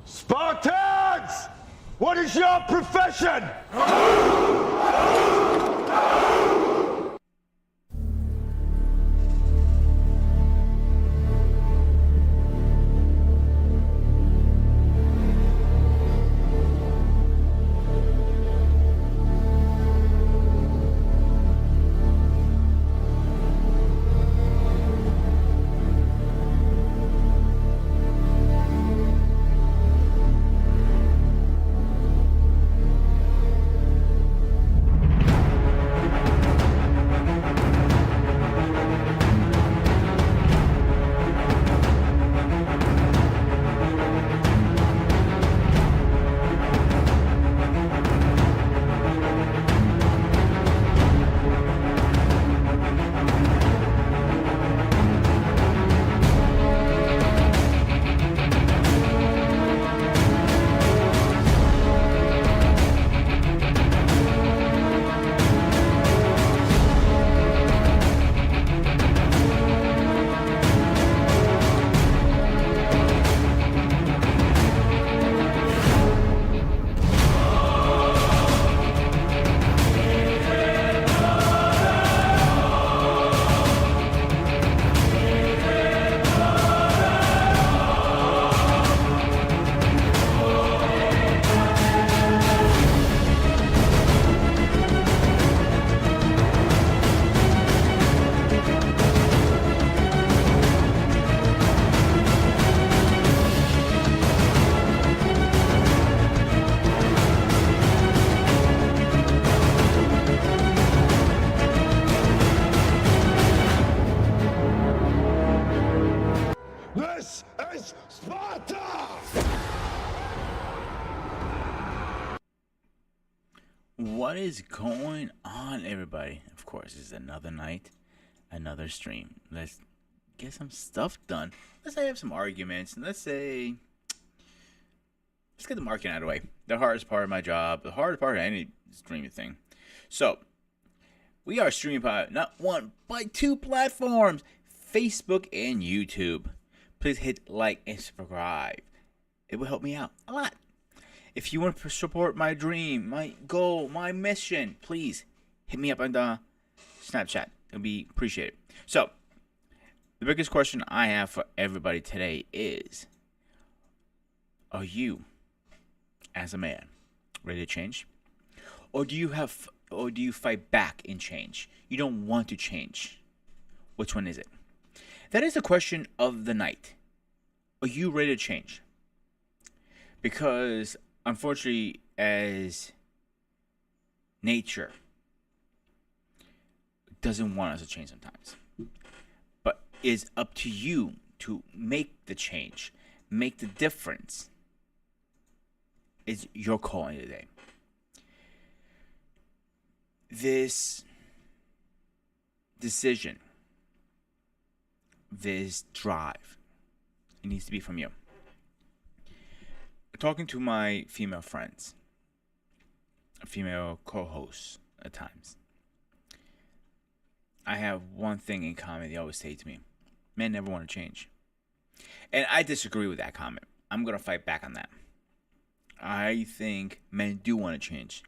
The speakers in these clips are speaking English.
Spartans! What is your profession? This is Sparta! What is going on, everybody? Of course, it's another night, another stream. Let's get some stuff done. Let's say I have some arguments, and let's get the marketing out of the way. The hardest part of my job, the hardest part of any streaming thing. So, we are streaming by not one, but two platforms, Facebook and YouTube. Please hit like and subscribe. It will help me out a lot. If you want to support my dream, my goal, my mission, please hit me up on the Snapchat. It'll be appreciated. So, the biggest question I have for everybody today is, are you, as a man, ready to change? Or do you fight back in change? You don't want to change. Which one is it? That is the question of the night. Are you ready to change? Because, unfortunately, as nature doesn't want us to change sometimes. But it's up to you to make the change, make the difference. It's your call today. This decision, this drive, it needs to be from you. Talking to my female friends, female co-hosts at times, I have one thing in common. They always say to me, men never want to change. And I disagree with that comment. I'm going to fight back on that. I think men do want to change,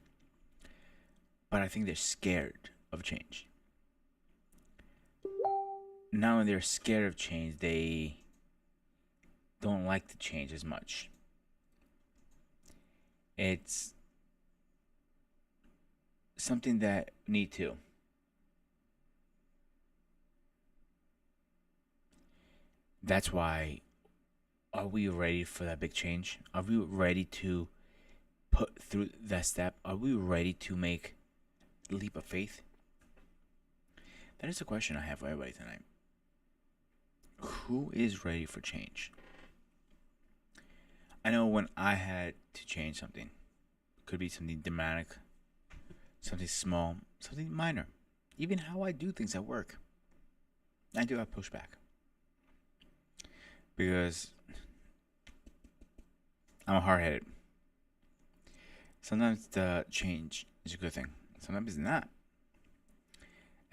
but I think they're scared of change. Not when they're scared of change, they don't like to change as much. It's something that need to. That's why, are we ready for that big change? Are we ready to put through that step? Are we ready to make the leap of faith? That is a question I have for everybody tonight. Who is ready for change? I know when I had to change something, it could be something dramatic, something small, something minor, even how I do things at work. I do have pushback because I'm hard-headed. Sometimes the change is a good thing. Sometimes it's not.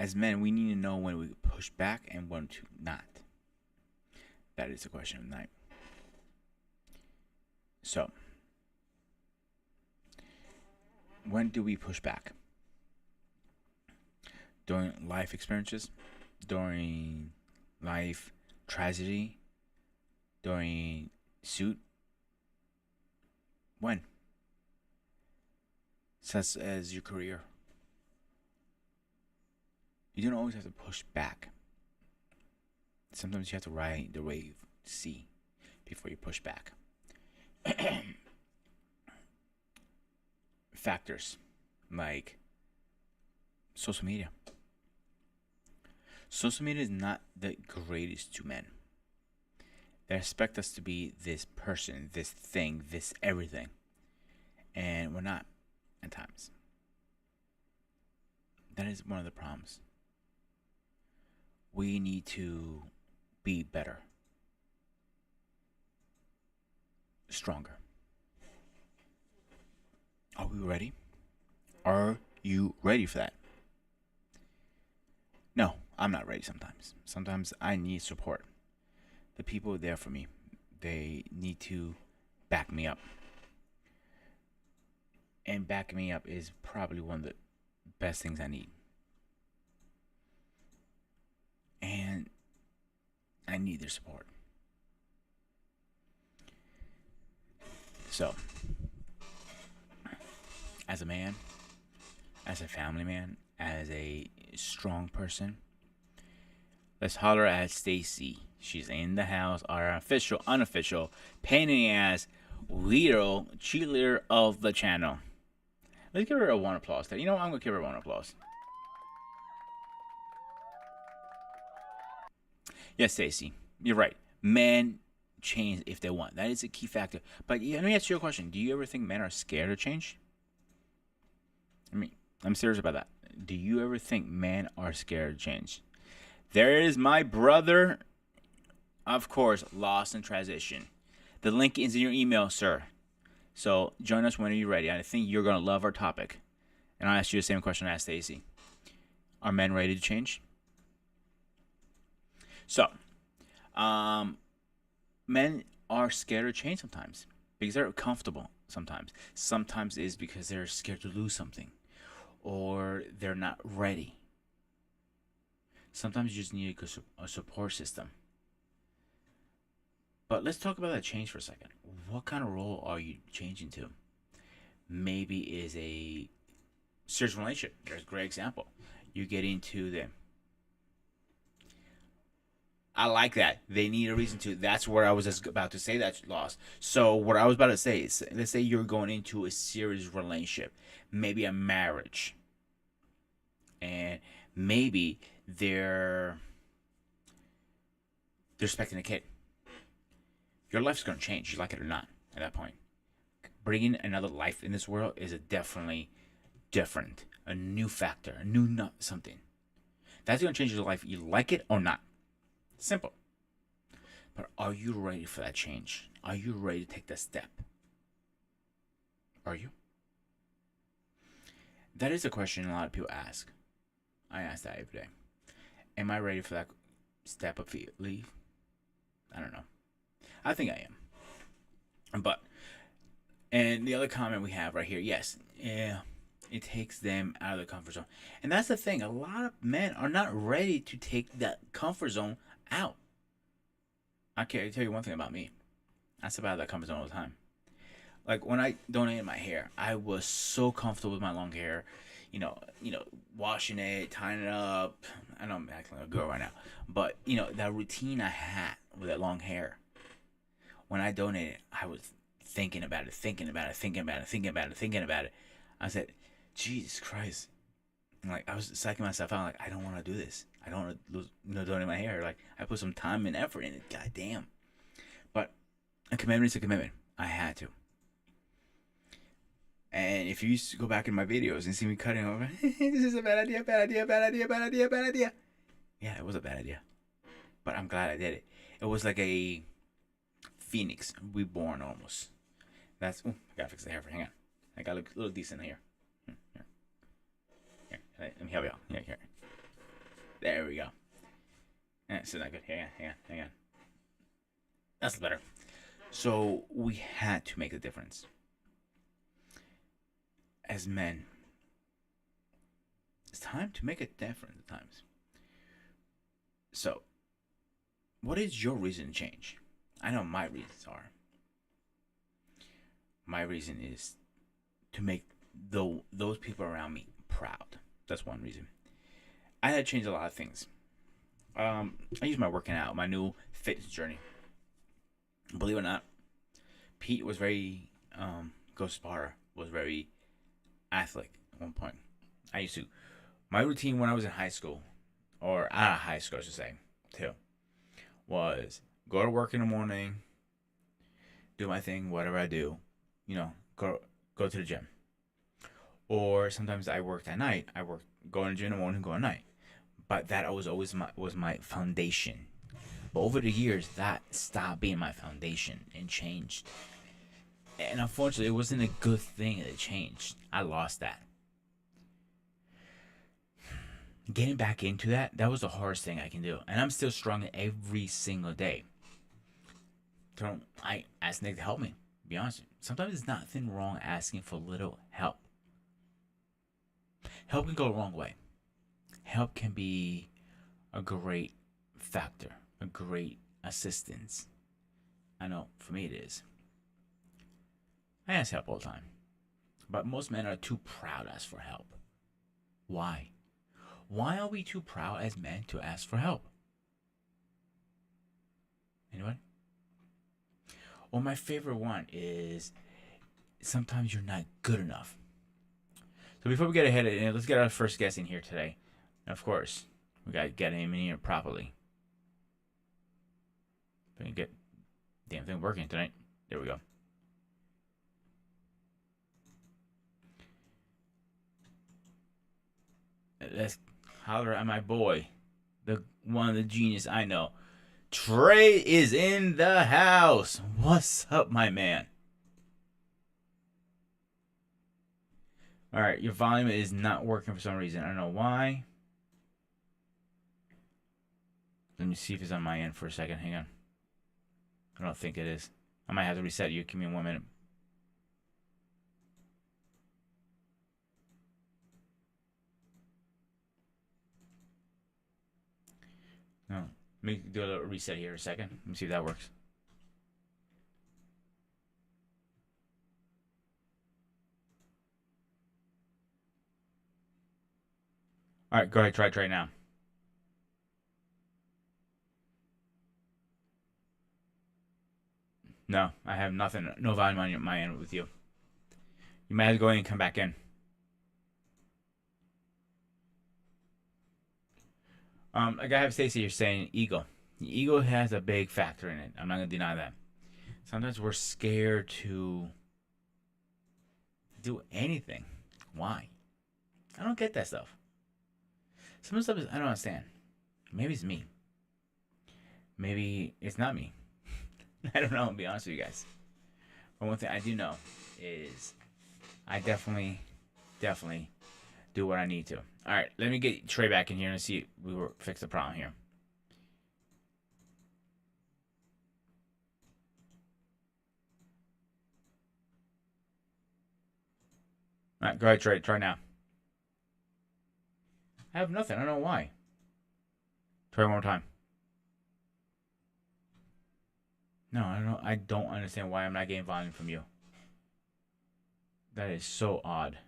As men, we need to know when we push back and when to not. That is the question of the night. So, when do we push back? During life experiences? During life tragedy? During suit? When? Such as your career. You don't always have to push back. Sometimes you have to ride the wave to see before you push back. Factors like social media. Social media is not the greatest to men. They expect us to be this person, this thing, this everything. And we're not at times. That is one of the problems. We need to be better, stronger. Are we ready? Are you ready for that? No, I'm not ready sometimes. Sometimes I need support. The people there for me, they need to back me up. And backing me up is probably one of the best things I need. And I need their support. So, as a man, as a family man, as a strong person, let's holler at Stacy. She's in the house, our official, unofficial, pain in the ass, cheerleader of the channel. Let's give her a one applause. You know what? I'm going to give her one applause. Yes, Stacy, you're right. Men change if they want. That is a key factor. But let me ask you a question. Do you ever think men are scared of change? I mean, I'm serious about that. Do you ever think men are scared of change? There is my brother, of course, Lost in Transition. The link is in your email, sir. So join us when you're ready. I think you're going to love our topic. And I'll ask you the same question I asked Stacy. Are men ready to change? So, men are scared of change sometimes because they're comfortable sometimes. Sometimes it's because they're scared to lose something or they're not ready. Sometimes you just need a support system. But let's talk about that change for a second. What kind of role are you changing to? Maybe is a serious relationship. There's a great example. You get into the I like that. They need a reason to. That's where I was just about to say that lost. So what I was about to say is, let's say you're going into a serious relationship, maybe a marriage, and maybe they're expecting a kid. Your life's going to change, you like it or not, at that point. Bringing another life in this world is definitely different, a new factor, a new something. That's going to change your life, you like it or not. Simple. But are you ready for that change? Are you ready to take that step? Are you? That is a question a lot of people ask. I ask that every day. Am I ready for that step of leave? I don't know. I think I am. And the other comment we have right here, yes, yeah, it takes them out of the comfort zone. And that's the thing. A lot of men are not ready to take that comfort zone out. I can't tell you one thing about me. I step out of that comfort zone all the time. Like when I donated my hair, I was so comfortable with my long hair. You know, washing it, tying it up. I know I'm acting like a girl right now, but that routine I had with that long hair. When I donated, I was thinking about it. I said, Jesus Christ. Like, I was psyching myself out. Like, I don't want to do this. I don't want to lose, donate my hair. Like, I put some time and effort in it. God damn. But a commitment is a commitment. I had to. And if you used to go back in my videos and see me cutting over, this is a bad idea. Yeah, it was a bad idea. But I'm glad I did it. It was like a phoenix reborn almost. That's, I gotta fix the hair. Hang on. I gotta look a little decent here. Here, let me help you out. Here. There we go. That's not good. Hang on. That's better. So we had to make a difference. As men, it's time to make a difference at times. So, what is your reason to change? I know my reasons are. My reason is to make those people around me proud. That's one reason. I had to change a lot of things. I use my working out, my new fitness journey. Believe it or not, Pete was very, Ghost Sparta was very athletic at one point. I used to, my routine when I was in high school, or out of high school, I should say, too, was go to work in the morning, do my thing, whatever I do, go to the gym. Or sometimes I worked at night. Go in the gym in the morning, go at night. But that was my foundation. But over the years, that stopped being my foundation and changed. And unfortunately, it wasn't a good thing that it changed. I lost that. Getting back into that was the hardest thing I can do. And I'm still struggling every single day. So I ask Nick to help me, to be honest. Sometimes there's nothing wrong asking for little help. Help can go the wrong way. Help can be a great factor, a great assistance. I know, for me it is. I ask help all the time. But most men are too proud to ask for help. Why? Why are we too proud as men to ask for help? Anyone? Or my favorite one is sometimes you're not good enough. So before we get ahead of it, let's get our first guest in here today. And of course, we got to get him in here properly. We can get the damn thing working tonight. There we go. Let's holler at my boy, the genius I know. Trey is in the house. What's up, my man? All right, your volume is not working for some reason. I don't know why. Let me see if it's on my end for a second. Hang on. I don't think it is. I might have to reset you. Give me 1 minute. No. Let me do a little reset here a second. Let me see if that works. All right, go ahead. Try it now. No, I have nothing. No volume on my end with you. You might have to go in and come back in. Like I have Stacy here saying ego. Ego has a big factor in it. I'm not gonna deny that. Sometimes we're scared to do anything. Why? I don't get that stuff. Some stuff I don't understand. Maybe it's me. Maybe it's not me. I don't know, I'll be honest with you guys. But one thing I do know is I definitely do what I need to. All right, let me get Trey back in here and see if we will fix the problem here. All right, go ahead, Trey. Try now. I have nothing. I don't know why. Try one more time. No, I don't understand why I'm not getting volume from you. That is so odd.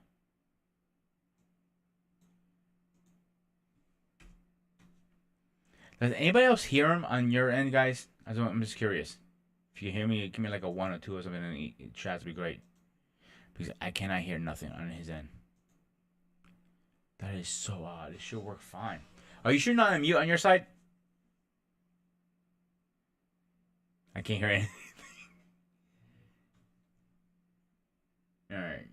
Does anybody else hear him on your end, guys? I'm just curious. If you hear me, give me like a 1 or 2 or something in the chat. Would be great. Because I cannot hear nothing on his end. That is so odd. It should work fine. Are you sure not on mute on your side? I can't hear anything. All right.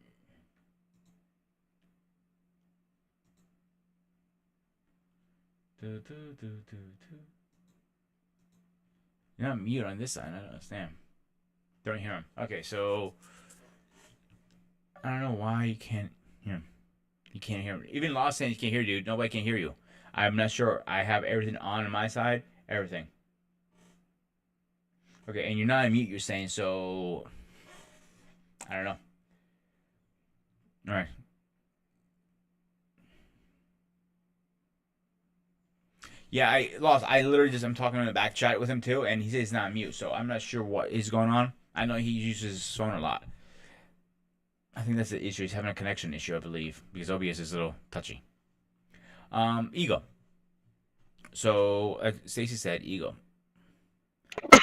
You're not mute on this side. I don't understand. Don't hear him. Okay, so I don't know why you can't hear him. You can't hear him. Even Lost saying you can't hear you, dude. Nobody can hear you. I'm not sure. I have everything on my side. Everything. Okay, and you're not on mute. You're saying so. I don't know. All right. Yeah, I literally just I'm talking in the back chat with him too, and he says he's not mute, so I'm not sure what is going on. I know he uses his phone a lot. I think that's the issue. He's having a connection issue, I believe, because OBS is a little touchy. Ego. So Stacy said ego. All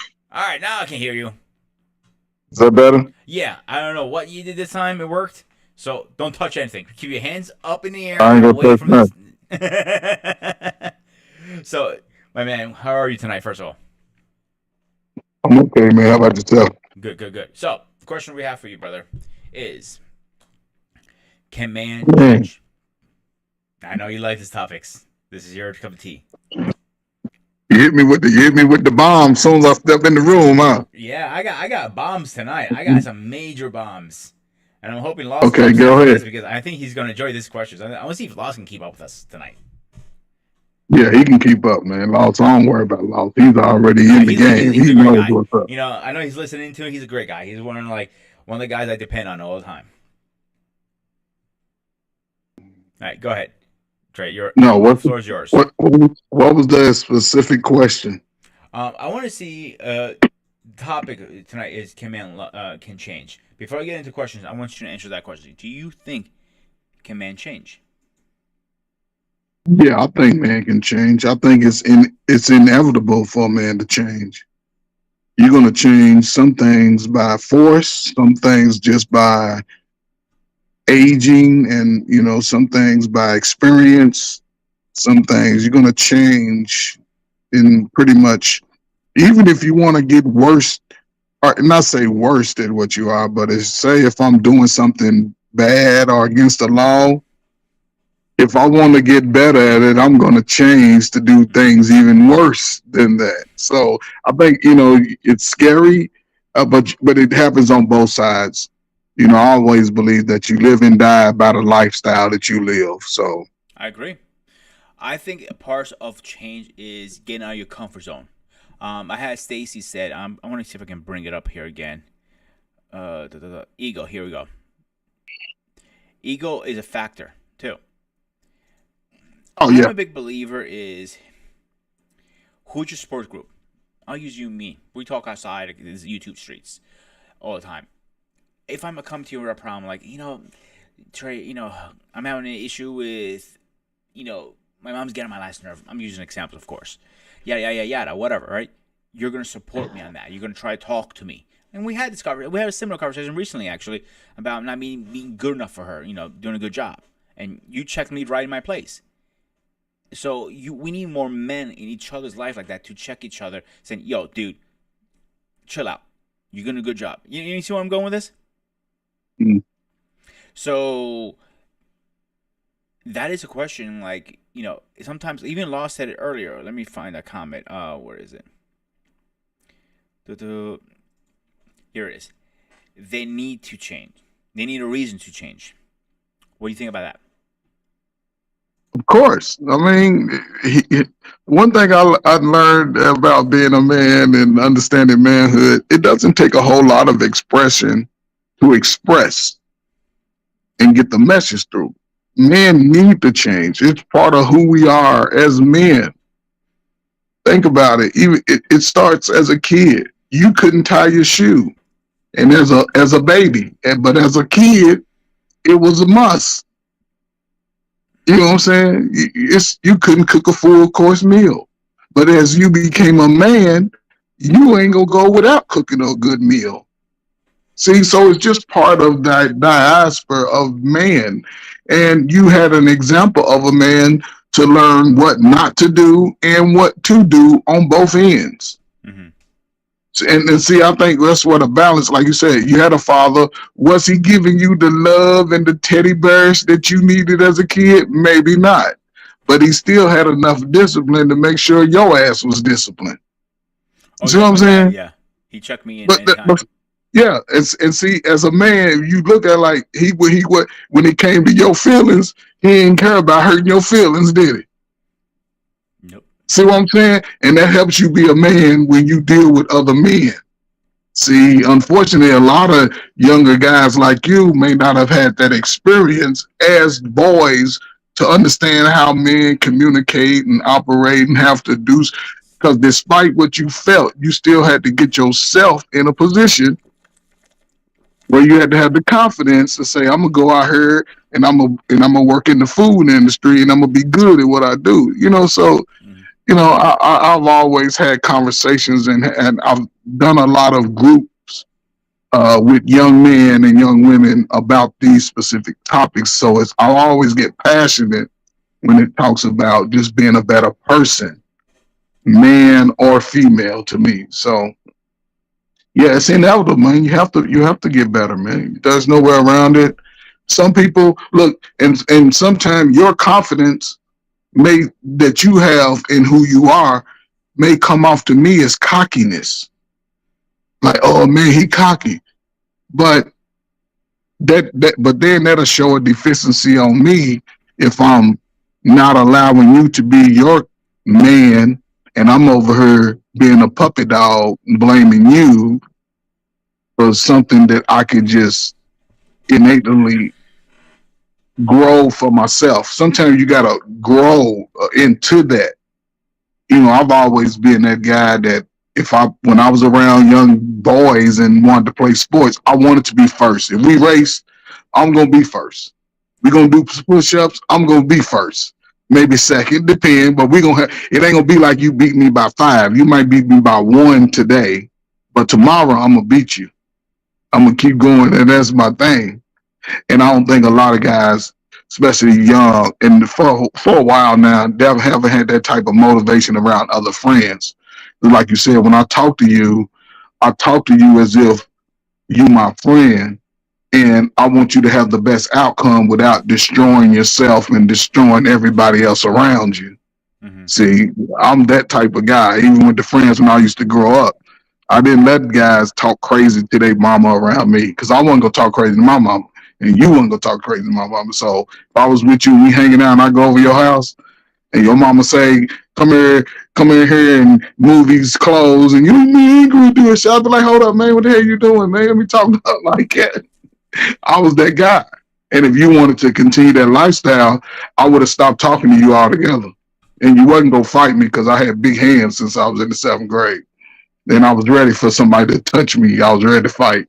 right, now I can hear you. Is that better? Yeah, I don't know what you did this time. It worked. So don't touch anything. Keep your hands up in the air. I ain't gonna Away touch from this. nothing. So, my man, how are you tonight? First of all, I'm okay, man. How about yourself? good, good, good. So, the question we have for you, brother, is: can man Man, change? I know you like these topics. This is your cup of tea. you hit me with the bomb as soon as I stepped in the room, huh? Yeah, I got bombs tonight. I got some major bombs, and I'm hoping Lost is Okay, upset go with this ahead. because I think he's going to enjoy these questions. I want to see if Lost can keep up with us tonight. Yeah, he can keep up, man. Lost, I don't worry about Lost. He's already Yeah, in the game. he's He a great knows guy. what's up. You know, I know he's listening to it. He's a great guy. He's one of the guys I depend on all the time. All right, go ahead, Trey. No, The floor is yours. what was the specific question? I want to see. Topic tonight is can man can change. Before I get into questions, I want you to answer that question. Do you think can man change? Yeah, I think man can change. I think it's inevitable for a man to change. You're gonna change some things by force, some things just by aging, and some things by experience. Some things you're gonna change in pretty much, even if you want to get worse, or not say worse than what you are, but say if I'm doing something bad or against the law, if I want to get better at it, I'm going to change to do things even worse than that. So I think it's scary, but it happens on both sides. I always believe that you live and die by the lifestyle that you live. So I agree. I think a part of change is getting out of your comfort zone. I had Stacy said. I want to see if I can bring it up here again. Ego. Here we go. Ego is a factor too. oh I'm yeah, a big believer is who's your support group? I'll use you and me. We talk outside these YouTube streets all the time. If I'm gonna come to you with a problem, like, Trey, I'm having an issue with, my mom's getting on my last nerve. I'm using an example, of course. Yada, whatever, right? You're gonna support me on that. You're gonna try to talk to me. And we had a similar conversation recently, actually, about not being good enough for her, doing a good job. And you checked me right in my place. So we need more men in each other's life like that to check each other, saying, "Yo, dude, chill out. You're doing a good job." You see where I'm going with this? Mm. So that is a question. Like, sometimes even Law said it earlier. Let me find that comment. Where is it? Here it is. They need to change. They need a reason to change. What do you think about that? of course. I mean, one thing I learned about being a man and understanding manhood, it doesn't take a whole lot of expression to express and get the message through. Men need to change. It's part of who we are as men. Think about it. Even it starts as a kid. You couldn't tie your shoe, and as a baby, but as a kid, it was a must. You know what I'm saying? You couldn't cook a full course meal, but as you became a man, you ain't gonna go without cooking a good meal. See, so it's just part of the diaspora of man. And you had an example of a man to learn what not to do and what to do on both ends. Mm-hmm. And see, I think that's what a balance, like you said, you had a father. Was he giving you the love and the teddy bears that you needed as a kid? Maybe not. But he still had enough discipline to make sure your ass was disciplined. Oh, See yeah, what I'm my dad, saying? yeah. He checked me in anytime. But yeah, and see, as a man, you look at like when it came to your feelings, he didn't care about hurting your feelings, did he? Nope. See what I'm saying? And that helps you be a man when you deal with other men. See, unfortunately, a lot of younger guys like you may not have had that experience as boys to understand how men communicate and operate and have to do. Because despite what you felt, you still had to get yourself in a position where you had to have the confidence to say, "I'm gonna go out here and I'm gonna work in the food industry and I'm gonna be good at what I do." So Mhm. I've always had conversations and I've done a lot of groups with young men and young women about these specific topics. So I always get passionate when it talks about just being a better person, man or female, to me. So yeah, it's inevitable, man. You have to get better, man. There's no way around it. Some people look, and sometimes your confidence may that you have in who you are may come off to me as cockiness. Like, oh man, he cocky. But but then that'll show a deficiency on me if I'm not allowing you to be your man and I'm over here being a puppet dog blaming you for something that I could just innately grow for myself. Sometimes you gotta grow into that. I've always been that guy that when I was around young boys and wanted to play sports, I wanted to be first. If we race, I'm gonna be first. We're gonna do push-ups, I'm gonna be first. Maybe second, depend, but it ain't gonna be like you beat me by 5. You might beat me by 1 today, but tomorrow I'm gonna beat you. I'm gonna keep going, and that's my thing. And I don't think a lot of guys, especially young, and for a while now, they haven't had that type of motivation around other friends. Like you said, when I talk to you as if you my friend, and I want you to have the best outcome without destroying yourself and destroying everybody else around you. Mhm. See, I'm that type of guy. Even with the friends when I used to grow up, I didn't let guys talk crazy to their mama around me because I wasn't gonna talk crazy to my mama, and you wasn't gonna talk crazy to my mama. So if I was with you, we hanging out, and I go over your house, and your mama say, come in here and move these clothes, and you ain't gonna do it. So I'd be like, hold up, man, what the hell you doing, man? Let me talk about like that. I was that guy. And if you wanted to continue that lifestyle, I would have stopped talking to you altogether. And you wasn't gonna fight me because I had big hands since I was in the 7th grade. And I was ready for somebody to touch me. I was ready to fight.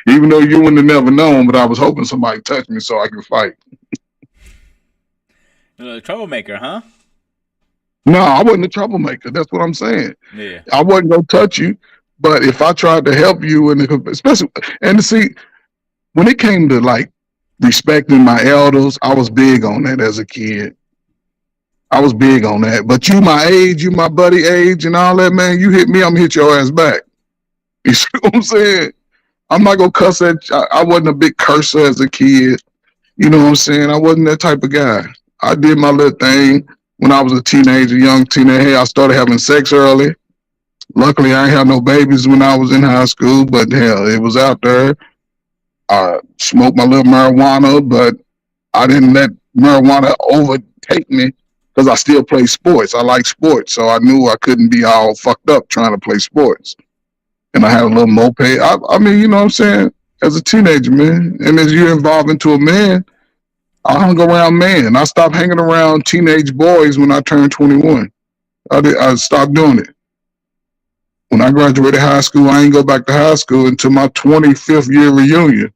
Even though you wouldn't have never known, but I was hoping somebody touched me so I could fight. A troublemaker, huh? No, I wasn't a troublemaker. That's what I'm saying. Yeah. I wasn't gonna touch you. But if I tried to help you, and especially, and to see, when it came to like respecting my elders, I was big on that as a kid. I was big on that. But you my age, you my buddy age and all that, man, you hit me, I'm gonna hit your ass back. You see what I'm saying? I'm not gonna cuss at you. I wasn't a big cursor as a kid. You know what I'm saying? I wasn't that type of guy. I did my little thing when I was a teenager, young teenager. Hey, I started having sex early. Luckily, I ain't had no babies when I was in high school, but hell, it was out there. I smoked my little marijuana, but I didn't let marijuana overtake me because I still play sports. I like sports, so I knew I couldn't be all fucked up trying to play sports. And I had a little moped. I mean, you know what I'm saying? As a teenager, man, and as you evolve into a man, I hung around men. I stopped hanging around teenage boys when I turned 21. I stopped doing it. When I graduated high school, I ain't go back to high school until my 25th year reunion.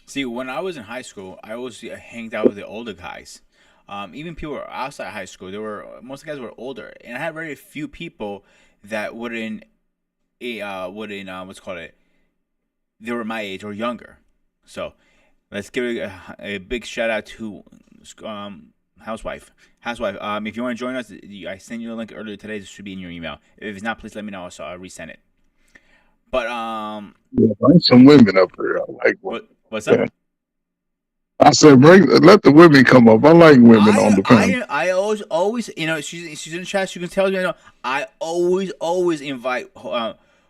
See, when I was in high school, I always hanged out with the older guys. Even people outside high school, most of the guys were older, and I had very few people that wouldn't what's called it. They were my age or younger. So let's give a big shout out to housewife. Housewife. If you want to join us, I sent you a link earlier today. This should be in your email. If it's not, please let me know. So I'll resend it. But Yeah, there's some women up here. I like women. what's up? Yeah. I said, let the women come up. I like women on the panel. I always she's in the chat. She can tell you. I always invite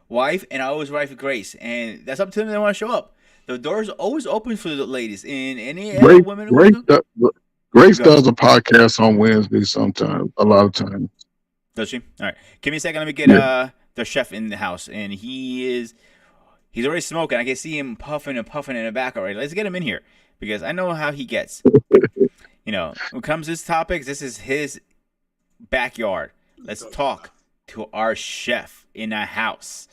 wife, and I always invite for Grace, and that's up to them. They want to show up. The door's always open for the ladies, and any other women. Grace does a podcast on Wednesday sometimes. A lot of times. Does she? All right. Give me a second. Let me get the chef in the house, and he's already smoking. I can see him puffing and puffing in the back already. Let's get him in here because I know how he gets. You know, when it comes to this topic, this is his backyard. Let's talk to our chef in the house.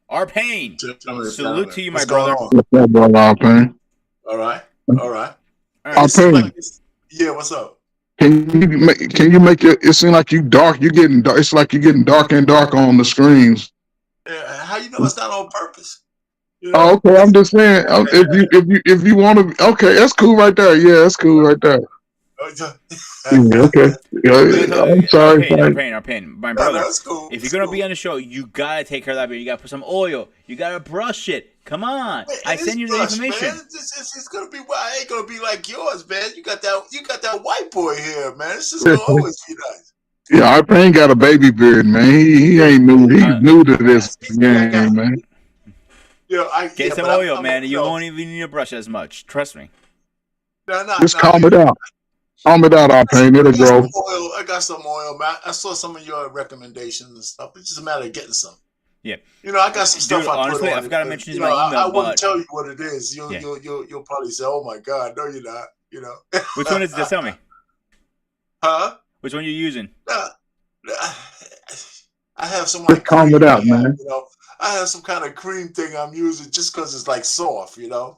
Our Pain. Salute to you, my brother. What's up, brother? Our Pain. All right. Our Pain. Yeah, what's up? Can you make it seem like you dark? You're getting dark. It's like you're getting darker and darker on the screens. How you know it's not on purpose? You know? Oh, okay. I'm just saying. If you want to, okay, that's cool right there. Yeah, that's cool right there. Okay. Yeah, I'm sorry. Our pain. My brother, cool. If you're going to be on the show, you got to take care of that beard. You got to put some oil. You got to brush it. Come on. Man, I send you the information. It's going to be, I ain't going to be like yours, man. You got that white boy here, man. It's just going to always be nice. Yeah, our Pain got a baby beard, man. He ain't new. He's new to this game, man. Get some oil, man. You won't even need to brush as much. Trust me. Just calm it out. Calm it out, our Pain. It'll grow. I got some oil, man. I saw some of your recommendations and stuff. It's just a matter of getting some. Yeah. You know, I got some stuff. Honestly, I forgot to mention this in my email. I wouldn't tell you what it is. You'll probably say, "Oh my God, no, you're not." You know. Which one is it? Just tell me. Huh? Which one you using? I have some. Just calm it out, man. You know, I have some kind of cream thing I'm using just because it's like soft, you know,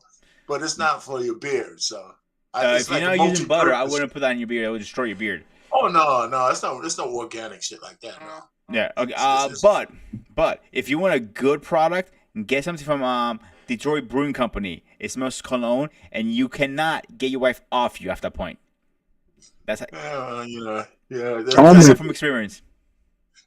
but it's not for your beard, so. If you're not using butter, I wouldn't put that on your beard. It would destroy your beard. Oh no, it's no organic shit like that, no. Yeah, okay. But if you want a good product, get something from Detroit Brewing Company. It smells cologne, and you cannot get your wife off you after that point. That's that's from experience.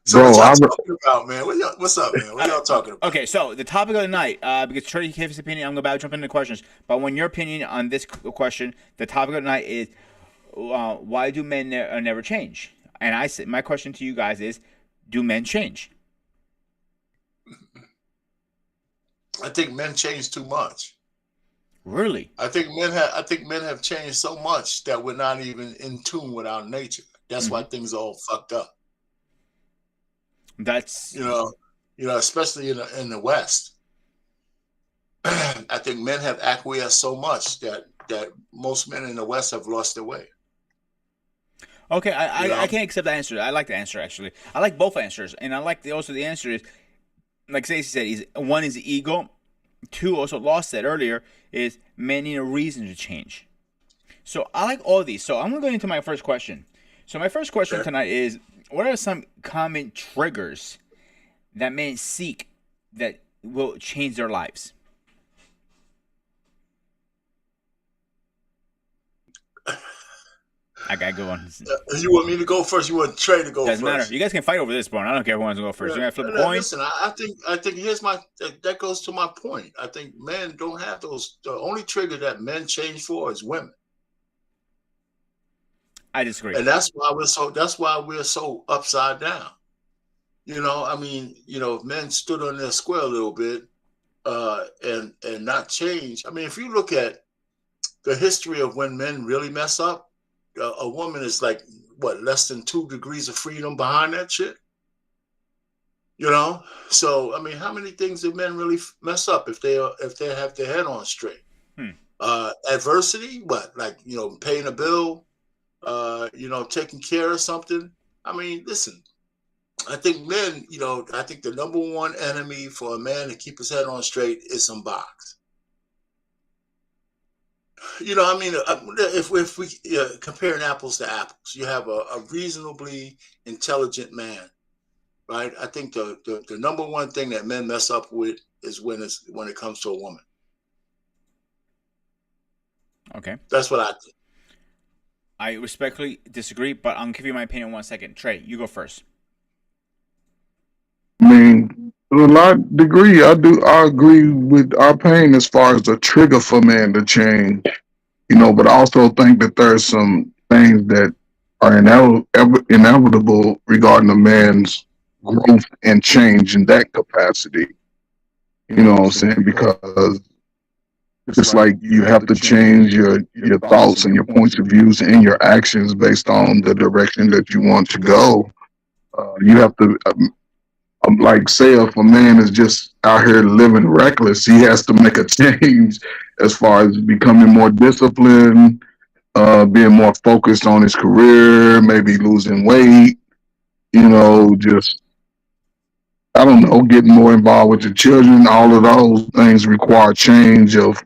So what y'all talking about, man? What's up, man? What y'all talking about? Okay, so the topic of the night, because Trey gave his opinion, I'm about to jump into the questions. But when your opinion on this question, the topic of the night is, why do men never change? And I said, my question to you guys is, do men change? I think men change too much. Really? I think men have changed so much that we're not even in tune with our nature. That's why things are all fucked up. That's you know, especially in the West. I think men have acquiesced so much that most men in the West have lost their way. Okay, I can't accept that answer. I like the answer actually. I like both answers, and I like also the answer is, like Stacey said, one is ego. Two, also Law said earlier, is men need a reason to change. So I like all of these. So I'm gonna go into my first question. So my first question tonight is, what are some common triggers that men seek that will change their lives? I gotta go on. You want me to go first? You want Trey to go first? Doesn't matter. You guys can fight over this, bro. I don't care who wants to go first. You gotta flip a coin. Listen, I think here's that goes to my point. I think men don't have those. The only trigger that men change for is women. I disagree. And that's why we're so upside down. You know, I mean, if men stood on their square a little bit, and not change. I mean, if you look at the history of when men really mess up, a woman is like less than 2 degrees of freedom behind that shit. You know, so I mean, how many things do men really mess up if they have their head on straight? Adversity, paying a bill. Taking care of something. I mean, listen, I think men, I think the number one enemy for a man to keep his head on straight is some box. I mean, if we comparing apples to apples, you have a reasonably intelligent man, right? I think the number one thing that men mess up with is when it comes to a woman. Okay. That's what I think. I respectfully disagree, but I'll give you my opinion in 1 second. Trey, you go first. I mean, to a large degree, I agree with our Pain as far as the trigger for men to change. But I also think that there's some things that are inevitable regarding a man's growth and change in that capacity. You know what I'm saying? Because just like you have to change your thoughts and your points of views and your actions based on the direction that you want to go. You have to like say if a man is just out here living reckless, he has to make a change as far as becoming more disciplined, being more focused on his career, maybe losing weight, just I don't know, getting more involved with the children. All of those things require change of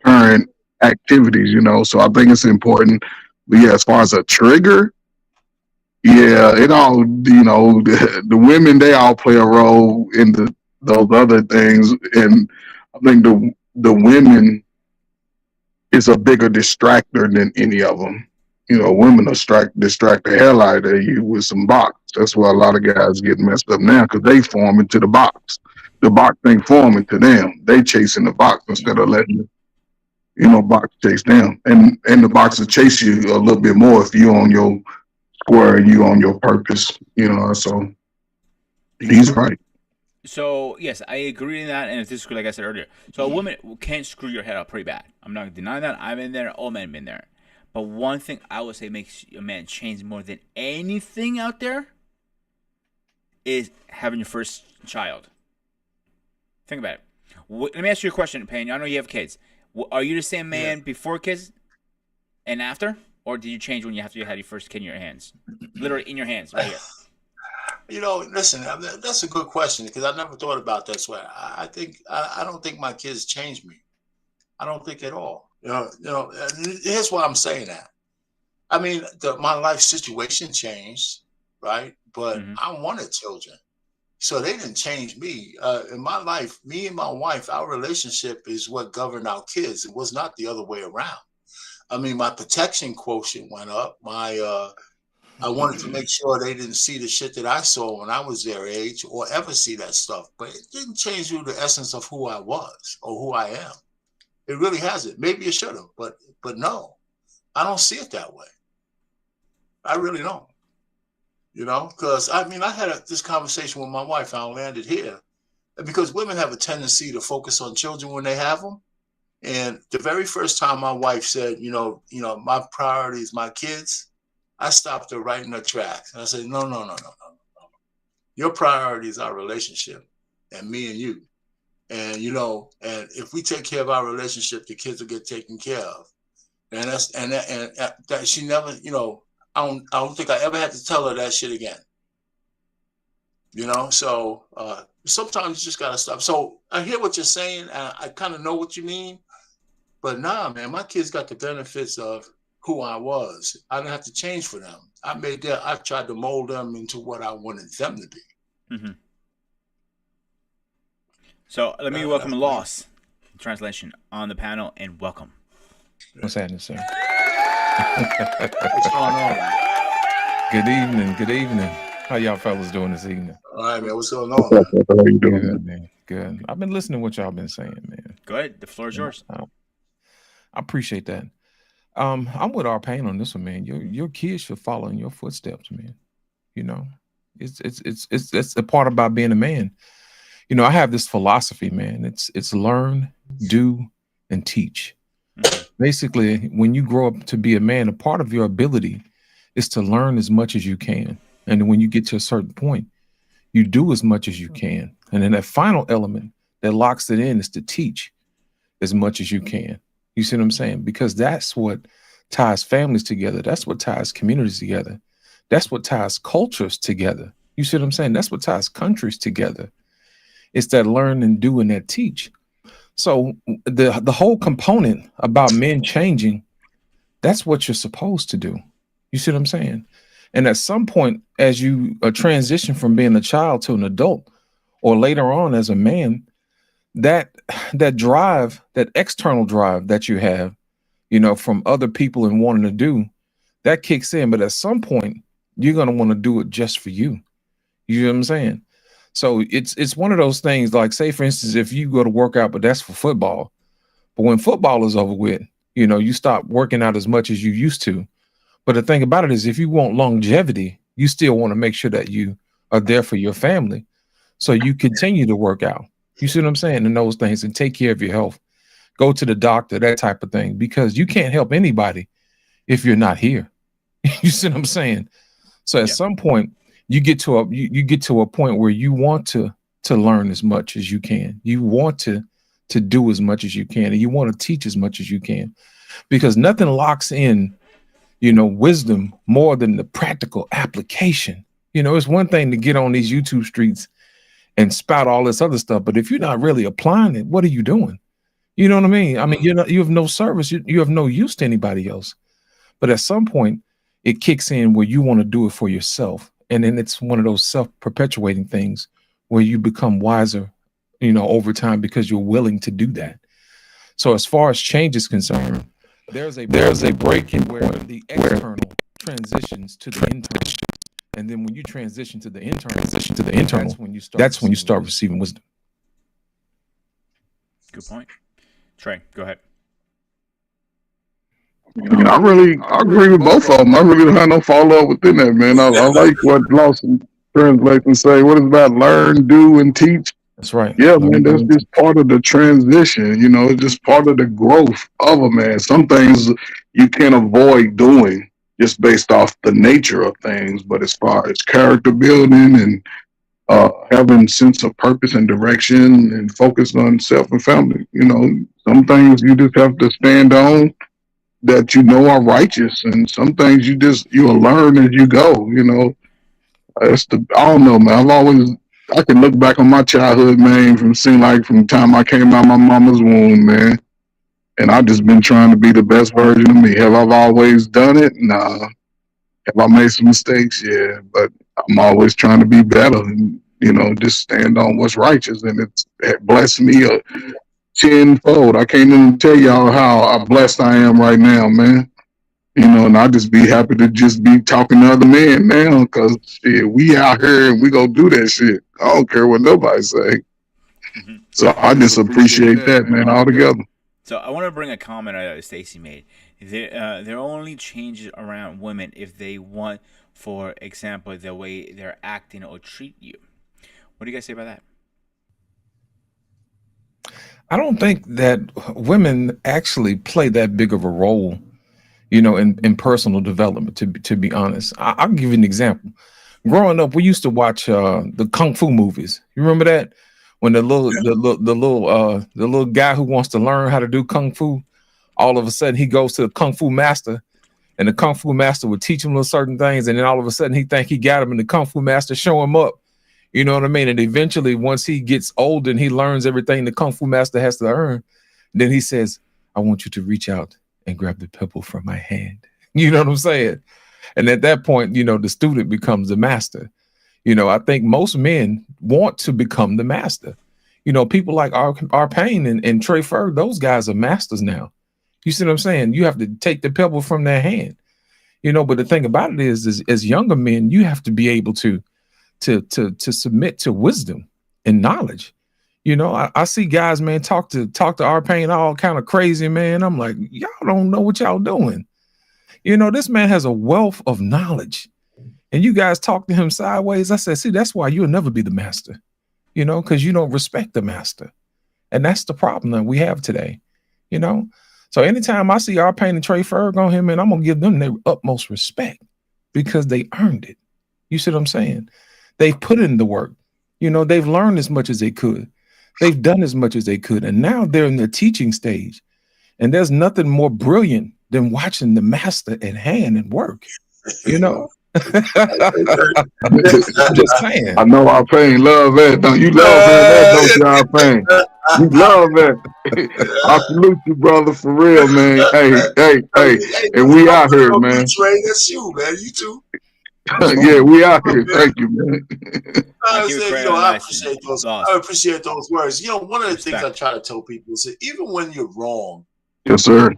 current activities. So I think it's important. But yeah, as far as a trigger, yeah, it all, the women, they all play a role in those other things. And I think the women is a bigger distractor than any of them. Women distract the hell out of you with some box. That's why a lot of guys get messed up now because they form into the box. The box ain't forming to them. They chasing the box instead of letting box chase them. And the box will chase you a little bit more if you on your square and you on your purpose. So he's right. So yes, I agree in that, and this is like I said earlier. So a woman can screw your head up pretty bad. I'm not denying that. I've been there. All men have been there. But one thing I would say makes a man change more than anything out there is having your first child. Think about it. Let me ask you a question, Payne. I know you have kids. Are you the same man before kids and after, or did you change when you had your first kid in your hands, literally in your hands, right here? Listen, that's a good question because I never thought about that. So I don't think my kids changed me. I don't think at all. Here's why I'm saying that. I mean, my life situation changed, right? But I wanted children, so they didn't change me. In my life, me and my wife, our relationship is what governed our kids. It was not the other way around. I mean, my protection quotient went up. I wanted to make sure they didn't see the shit that I saw when I was their age or ever see that stuff. But it didn't change the essence of who I was or who I am. It really hasn't. Maybe it should have, but no, I don't see it that way. I really don't. Because I mean, I had this conversation with my wife. I landed here because women have a tendency to focus on children when they have them. And the very first time my wife said, my priority is my kids, I stopped her right in her tracks. And I said, no. Your priority is our relationship and me and you. And, and if we take care of our relationship, the kids will get taken care of. And that she never, I don't think I ever had to tell her that shit again. So sometimes you just got to stop. So I hear what you're saying. I kind of know what you mean. But nah, man, my kids got the benefits of who I was. I didn't have to change for them. I tried to mold them into what I wanted them to be. Mm-hmm. So let me welcome Loss, translation, on the panel, and welcome. What's happening, sir? What's going on? Good evening. How y'all fellas doing this evening? All right, man. What's going on, man? How you doing? Good, man. Good. I've been listening to what y'all been saying, man. Go ahead. The floor is yours. I appreciate that. I'm with our pain on this one, man. Your kids should follow in your footsteps, man. It's a part about being a man. I have this philosophy, man. It's learn, do, and teach. Basically, when you grow up to be a man, a part of your ability is to learn as much as you can. And when you get to a certain point, you do as much as you can. And then that final element that locks it in is to teach as much as you can. You see what I'm saying? Because that's what ties families together. That's what ties communities together. That's what ties cultures together. You see what I'm saying? That's what ties countries together. It's that learn and do and that teach. So the whole component about men changing, that's what you're supposed to do. You see what I'm saying? And at some point, as you transition from being a child to an adult, or later on as a man, that drive, that external drive that you have, from other people and wanting to do, that kicks in. But at some point, you're going to want to do it just for you. You know what I'm saying? So it's one of those things, like, say, for instance, if you go to work out, but that's for football. But when football is over with, you stop working out as much as you used to. But the thing about it is, if you want longevity, you still want to make sure that you are there for your family. So you continue to work out. You see what I'm saying? And those things, and take care of your health. Go to the doctor, that type of thing, because you can't help anybody if you're not here. You see what I'm saying? So at some point, you get to a point where you want to learn as much as you can. You want to do as much as you can, and you want to teach as much as you can, because nothing locks in, wisdom more than the practical application. It's one thing to get on these YouTube streets and spout all this other stuff, but if you're not really applying it, what are you doing? You know what I mean? I mean, you have no service. You have no use to anybody else. But at some point, it kicks in where you want to do it for yourself. And then it's one of those self-perpetuating things where you become wiser, over time, because you're willing to do that. So as far as change is concerned, there's a break in where the external transitions to the internal. And then when you transition to the internal, that's when you start receiving wisdom. Good point. Trey, go ahead. I agree with both of them. I really don't have no follow up within that, man. I like what Lawson translates and say. What is about learn, do, and teach? That's right. Yeah, man. That's just part of the transition. It's just part of the growth of a man. Some things you can't avoid doing just based off the nature of things, but as far as character building and having sense of purpose and direction and focus on self and family, some things you just have to stand on that are righteous, and some things you'll learn as you go. I don't know, man. I can look back on my childhood, man, from the time I came out of my mama's womb, man, and I've just been trying to be the best version of me. Have I always done it? Nah. Have I made some mistakes? Yeah, but I'm always trying to be better and, just stand on what's righteous, and it blessed me tenfold. I can't even tell y'all how blessed I am right now, man. And I just be happy to just be talking to other men now, because we out here and we go do that shit. I don't care what nobody say. Mm-hmm. So I just appreciate that, man, altogether. So I want to bring a comment that Stacy made. There only changes around women if they want, for example, the way they're acting or treat you. What do you guys say about that? I don't think that women actually play that big of a role, in personal development, to be honest. I'll give you an example. Growing up, we used to watch the Kung Fu movies. You remember that? When the little guy who wants to learn how to do Kung Fu, all of a sudden he goes to the Kung Fu master, and the Kung Fu master would teach him little certain things, and then all of a sudden he think he got him, and the Kung Fu master show him up. You know what I mean? And eventually, once he gets older and he learns everything the Kung Fu master has to learn, then he says, I want you to reach out and grab the pebble from my hand. You know what I'm saying? And at that point, the student becomes the master. I think most men want to become the master. People like our Payne and Trey Ferg, those guys are masters now. You see what I'm saying? You have to take the pebble from their hand. But the thing about it is as younger men, you have to be able to submit to wisdom and knowledge. I see guys, man, talk to our Payne all kind of crazy, man. I'm like, y'all don't know what y'all doing. This man has a wealth of knowledge, and you guys talk to him sideways. I said, see, that's why you'll never be the master, because you don't respect the master. And that's the problem that we have today, So anytime I see our Payne and Trey Ferg on him, man, I'm going to give them their utmost respect because they earned it. You see what I'm saying? They've put in the work. They've learned as much as they could. They've done as much as they could. And now they're in the teaching stage. And there's nothing more brilliant than watching the master at hand and work. I'm just saying. I know our Payne love that. Don't you love that, don't you, our Payne? You love that. I salute you, brother, for real, man. Hey, and we out here, man. Trey, that's you, man. You too. Yeah, we out here. Thank you, man. I appreciate those words. One of the things I try to tell people is that even when you're wrong, yes, sir.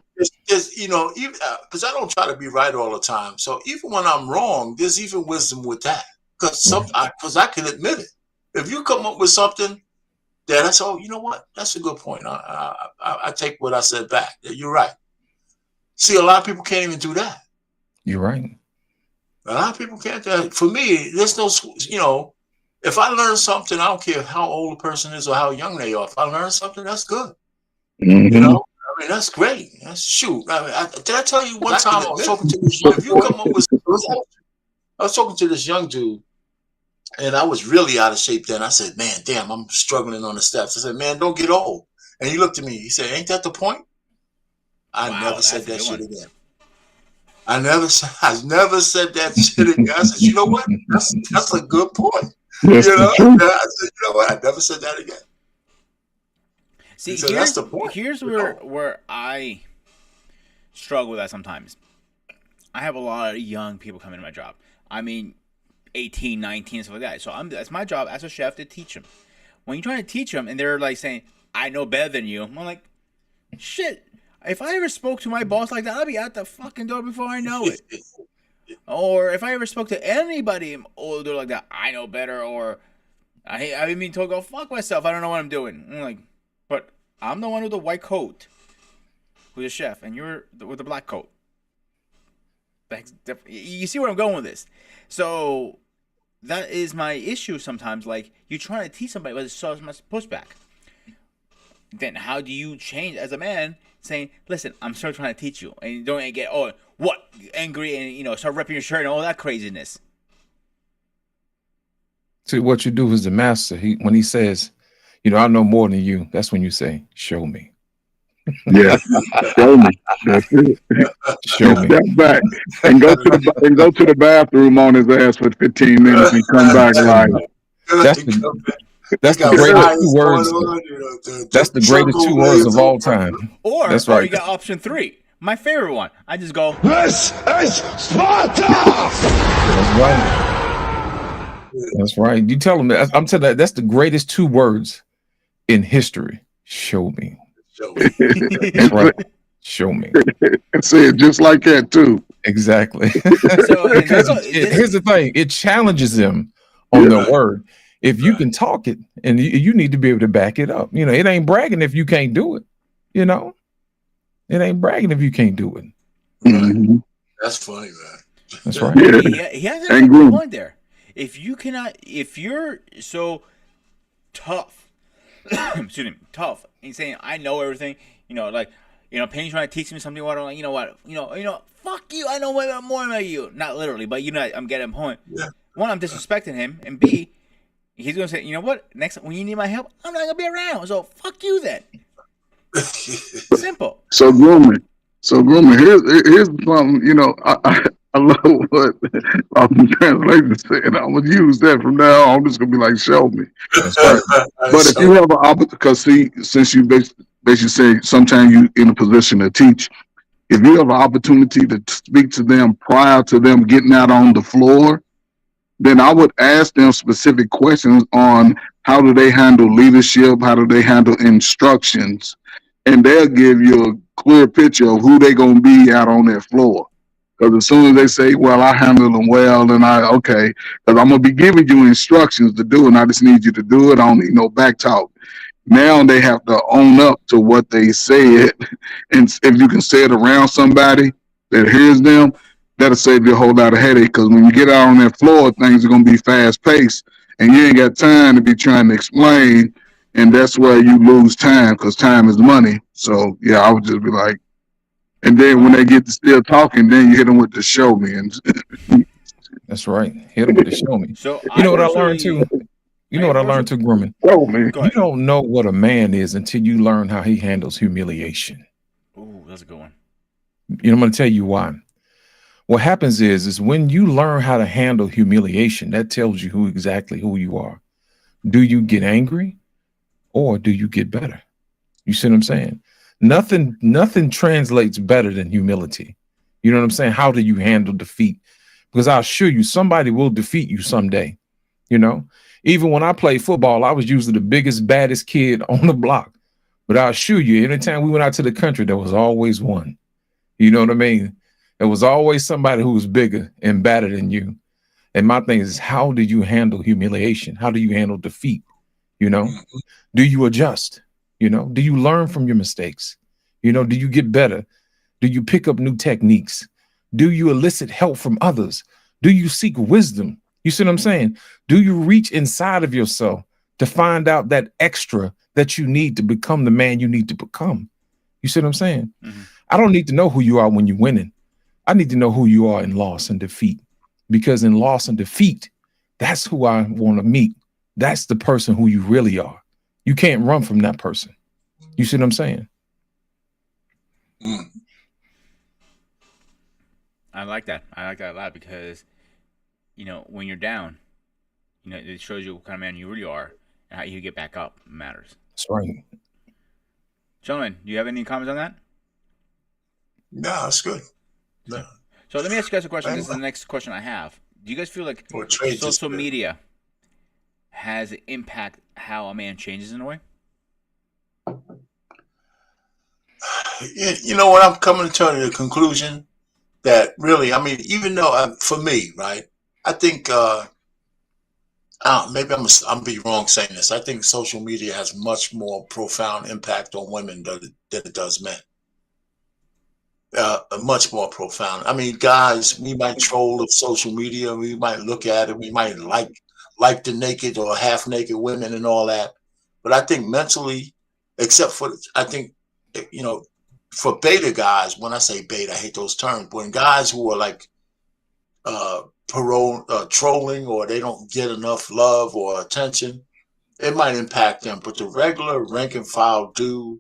Even because I don't try to be right all the time. So even when I'm wrong, there's even wisdom with that. Because I can admit it. If you come up with something that I say, oh, you know what? That's a good point. I take what I said back. You're right. See, a lot of people can't even do that. You're right. A lot of people can't do that. For me, there's no, if I learn something, I don't care how old a person is or how young they are. If I learn something, that's good. Mm-hmm. That's great. Shoot. Did I tell you one time I was talking to this young, if you come up with, I was talking to this young dude, And I was really out of shape then. I said, man, damn, I'm struggling on the steps. I said, man, don't get old. And he looked at me. He said, ain't that the point? I never said that shit again. I never said that shit again. I said, you know what? That's a good point. Yes, You know? true. I said, you know what? I never said that again. See, So that's the point. Here's where I struggle with that sometimes. I have a lot of young people come into my job. I mean, 18, 19, stuff like that. So that's my job as a chef to teach them. When you're trying to teach them and they're like saying, I know better than you, I'm like, shit. If I ever spoke to my boss like that, I'd be out the fucking door before I know it. Or if I ever spoke to anybody older like that, I know better. Or I mean, to go fuck myself. I don't know what I'm doing. I'm like, but I'm the one with the white coat, who's a chef, and you're with the black coat. You see where I'm going with this? So that is my issue sometimes. Like, you're trying to teach somebody, but there's so much pushback. Then how do you change as a man, saying, listen, I'm still trying to teach you, and you don't get angry and start ripping your shirt and all that craziness. See, what you do is the master. When he says, I know more than you, that's when you say, show me. Yeah, show me. That's it. Show me. Step back and go to the bathroom on his ass for 15 minutes and come back like. That's the greatest 2 words. That's the greatest 2 words of all time. Or that's right. You got option 3, my favorite one. I just go, This is Sparta! That's right. That's right. You tell them that. I'm telling you, that's the greatest 2 words in history. Show me. That's right. Show me. Say it just like that too. Exactly. Here's the thing. It challenges them on their word. If you can talk it, and you need to be able to back it up. It ain't bragging if you can't do it. It ain't bragging if you can't do it. Mm-hmm. That's funny, man. That's right. Yeah. He has a good point there. If you're so tough, excuse me, tough, and saying I know everything, Penny's trying to teach me something. What I'm like, fuck you. I know more than you. Not literally, but I'm getting a point. Yeah. One, I'm disrespecting him, and B, he's gonna say, you know what? Next, when you need my help, I'm not gonna be around. So fuck you then. Simple. So grooming. Here's the problem. I love what the translation said. I'm gonna use that from now on. I'm just gonna be like, show me. But if you have an opportunity, because since you basically say sometimes you in a position to teach, if you have an opportunity to speak to them prior to them getting out on the floor, then I would ask them specific questions on how do they handle leadership, how do they handle instructions, and they'll give you a clear picture of who they're going to be out on that floor. Because as soon as they say, well, I handle them well, then because I'm going to be giving you instructions to do, and I just need you to do it. I don't need no back talk. Now they have to own up to what they said. And if you can say it around somebody that hears them, that'll save you a whole lot of headache. Because when you get out on that floor, things are going to be fast paced, and you ain't got time to be trying to explain. And that's where you lose time, because time is money. So, yeah, I would just be like, and then when they get to still talking, then you hit them with the show me. And that's right. Hit them with the show me. So what I learned too? What I learned too, grooming? Show me. You don't know what a man is until you learn how he handles humiliation. Ooh, that's a good one. I'm going to tell you why. What happens is when you learn how to handle humiliation, that tells you exactly who you are. Do you get angry or do you get better? You see what I'm saying? Nothing translates better than humility. You know what I'm saying? How do you handle defeat? Because I assure you, somebody will defeat you someday. Even when I played football, I was usually the biggest, baddest kid on the block. But I assure you, anytime we went out to the country, there was always one. You know what I mean? There was always somebody who was bigger and badder than you. And my thing is, how do you handle humiliation? How do you handle defeat? Do you adjust? Do you learn from your mistakes? Do you get better? Do you pick up new techniques? Do you elicit help from others? Do you seek wisdom? You see what I'm saying? Do you reach inside of yourself to find out that extra that you need to become the man you need to become? You see what I'm saying? Mm-hmm. I don't need to know who you are when you're winning. I need to know who you are in loss and defeat, because in loss and defeat, That's who I want to meet. That's the person who you really are. You can't run from that person. You see what I'm saying? I like that. I like that a lot because, when you're down, it shows you what kind of man you really are and how you get back up matters. That's right. Gentlemen, do you have any comments on that? No, that's good. No. So let me ask you guys a question. This is the next question I have. Do you guys feel like social media has an impact how a man changes in a way? You know what? I'm coming to the conclusion that really, I mean, even though for me, right, I think maybe I'm be wrong saying this. I think social media has much more profound impact on women than it does men. Much more profound. I mean, guys, we might troll of social media. We might look at it. We might like the naked or half naked women and all that. But I think mentally, except for, I think, for beta guys, when I say beta, I hate those terms, but when guys who are like trolling or they don't get enough love or attention, it might impact them. But the regular rank and file dude,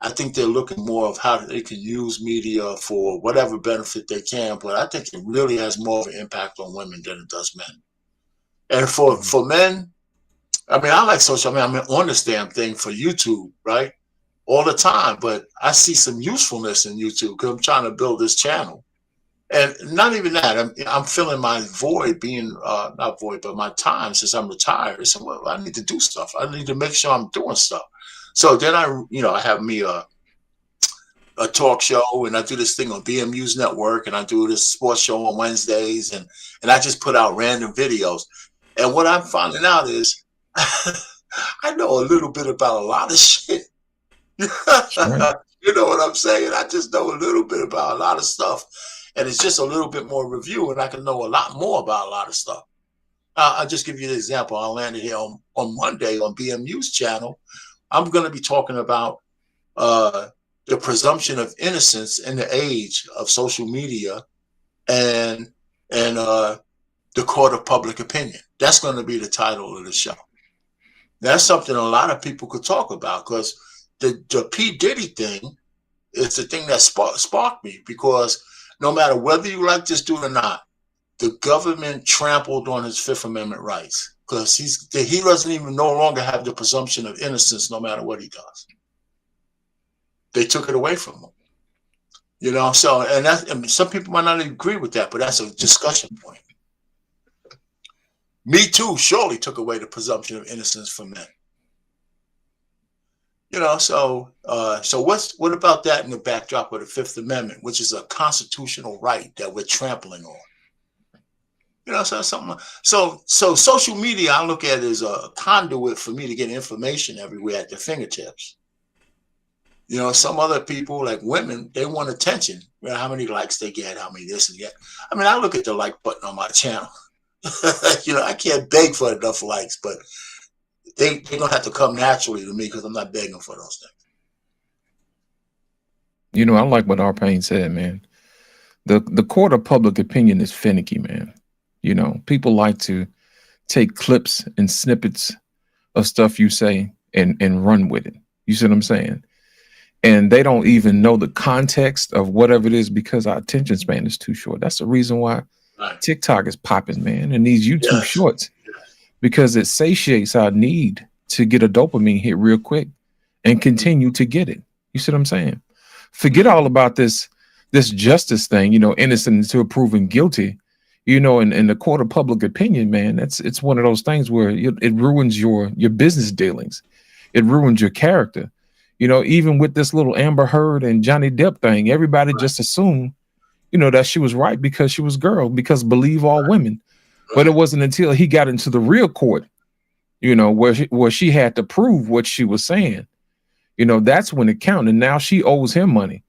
I think they're looking more of how they can use media for whatever benefit they can. But I think it really has more of an impact on women than it does men. And for men, I mean, I like social media. I'm on this damn thing for YouTube, right? All the time. But I see some usefulness in YouTube because I'm trying to build this channel. And not even that. I'm filling my void being, not void, but my time since I'm retired. So, well, I need to do stuff. I need to make sure I'm doing stuff. So then I have me a talk show, and I do this thing on BMU's network, and I do this sports show on Wednesdays, and I just put out random videos. And what I'm finding out is I know a little bit about a lot of shit. Right. You know what I'm saying? I just know a little bit about a lot of stuff. And it's just a little bit more review, and I can know a lot more about a lot of stuff. I'll just give you an example. I landed here on Monday on BMU's channel. I'm going to be talking about the presumption of innocence in the age of social media and the court of public opinion. That's going to be the title of the show. That's something a lot of people could talk about, because the P. Diddy thing is the thing that sparked me, because no matter whether you like this dude or not, the government trampled on his Fifth Amendment rights, because he doesn't even no longer have the presumption of innocence no matter what he does. They took it away from him. So, and some people might not agree with that, but that's a discussion point. Me Too surely took away the presumption of innocence from men. So what about that in the backdrop of the Fifth Amendment, which is a constitutional right that we're trampling on? So something. So social media, I look at it as a conduit for me to get information everywhere at their fingertips. Some other people, like women, they want attention. How many likes they get, how many this and that. I mean, I look at the like button on my channel. I can't beg for enough likes, but they're going to have to come naturally to me, because I'm not begging for those things. I like what Arpain said, man. The court of public opinion is finicky, man. People like to take clips and snippets of stuff you say and run with it. You see what I'm saying? And they don't even know the context of whatever it is, because our attention span is too short. That's the reason why TikTok is popping, man, and these YouTube shorts, because it satiates our need to get a dopamine hit real quick and continue to get it. You see what I'm saying? Forget all about this justice thing, innocent until proven guilty, in the court of public opinion, man. It's one of those things where it ruins your business dealings. It ruins your character. Even with this little Amber Heard and Johnny Depp thing, everybody just assumed, that she was right because she was girl, because believe all women. But it wasn't until he got into the real court, where she had to prove what she was saying. That's when it counted. And now she owes him money.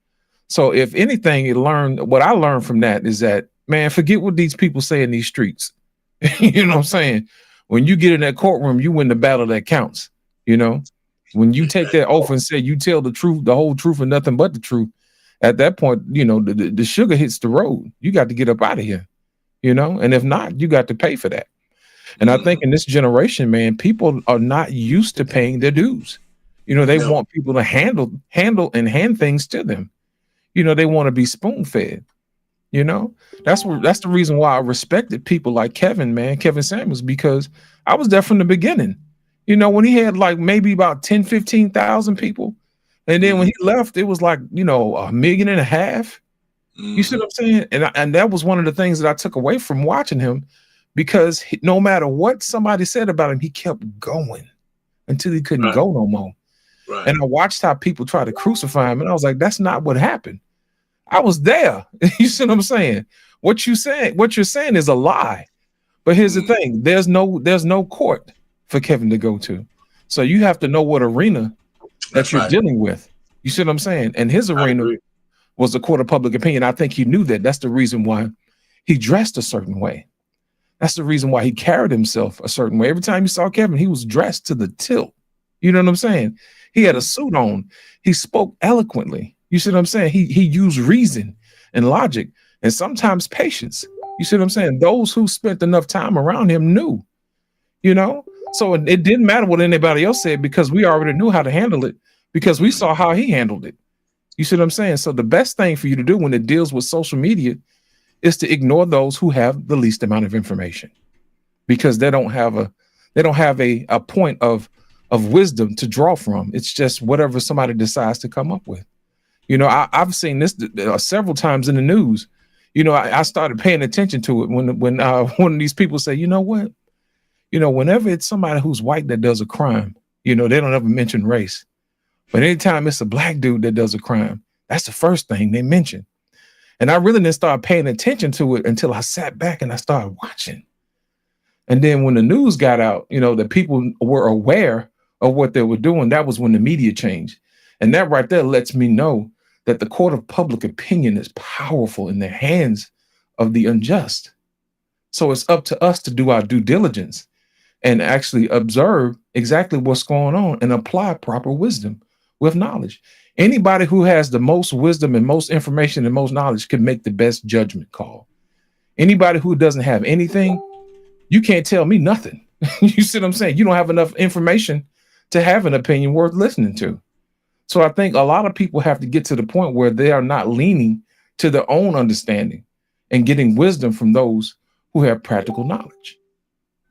So if anything, what I learned from that is that, man, forget what these people say in these streets. You know what I'm saying? When you get in that courtroom, you win the battle that counts. When you take that oath and say you tell the truth, the whole truth, and nothing but the truth, at that point, the sugar hits the road. You got to get up out of here, and if not, you got to pay for that. And I think in this generation, man, people are not used to paying their dues. You know, they No. want people to handle and hand things to them. You know, they want to be spoon fed. You know, that's the reason why I respected people like Kevin, man, Kevin Samuels, because I was there from the beginning. You know, when he had like maybe about 10, 15,000 people. And then when he left, it was like, you know, 1.5 million. You see what I'm saying? And that was one of the things that I took away from watching him, because no matter what somebody said about him, he kept going until he couldn't go no more. Right. And I watched how people try to crucify him, and I was like, that's not what happened. I was there. You see what I'm saying? What you're saying is a lie. But here's the thing: there's no court for Kevin to go to. So you have to know what arena that you're dealing with. You see what I'm saying? And his arena was the court of public opinion. I think he knew that. That's the reason why he dressed a certain way. That's the reason why he carried himself a certain way. Every time you saw Kevin, he was dressed to the tilt. You know what I'm saying? He had a suit on. He spoke eloquently. You see what I'm saying? He used reason and logic and sometimes patience. You see what I'm saying? Those who spent enough time around him knew, you know? So it didn't matter what anybody else said, because we already knew how to handle it, because we saw how he handled it. You see what I'm saying? So the best thing for you to do when it deals with social media is to ignore those who have the least amount of information, because they don't have a point of wisdom to draw from. It's just whatever somebody decides to come up with. You know, I've seen this several times in the news. You know, I started paying attention to it when one of these people say, you know what? You know, whenever it's somebody who's white that does a crime, you know, they don't ever mention race. But anytime it's a black dude that does a crime, that's the first thing they mention. And I really didn't start paying attention to it until I sat back and I started watching. And then when the news got out, you know, that people were aware of what they were doing, that was when the media changed. And that right there lets me know that the court of public opinion is powerful in the hands of the unjust. So it's up to us to do our due diligence and actually observe exactly what's going on and apply proper wisdom with knowledge. Anybody who has the most wisdom and most information and most knowledge can make the best judgment call. Anybody who doesn't have anything, you can't tell me nothing. You see what I'm saying? You don't have enough information to have an opinion worth listening to. So I think a lot of people have to get to the point where they are not leaning to their own understanding and getting wisdom from those who have practical knowledge.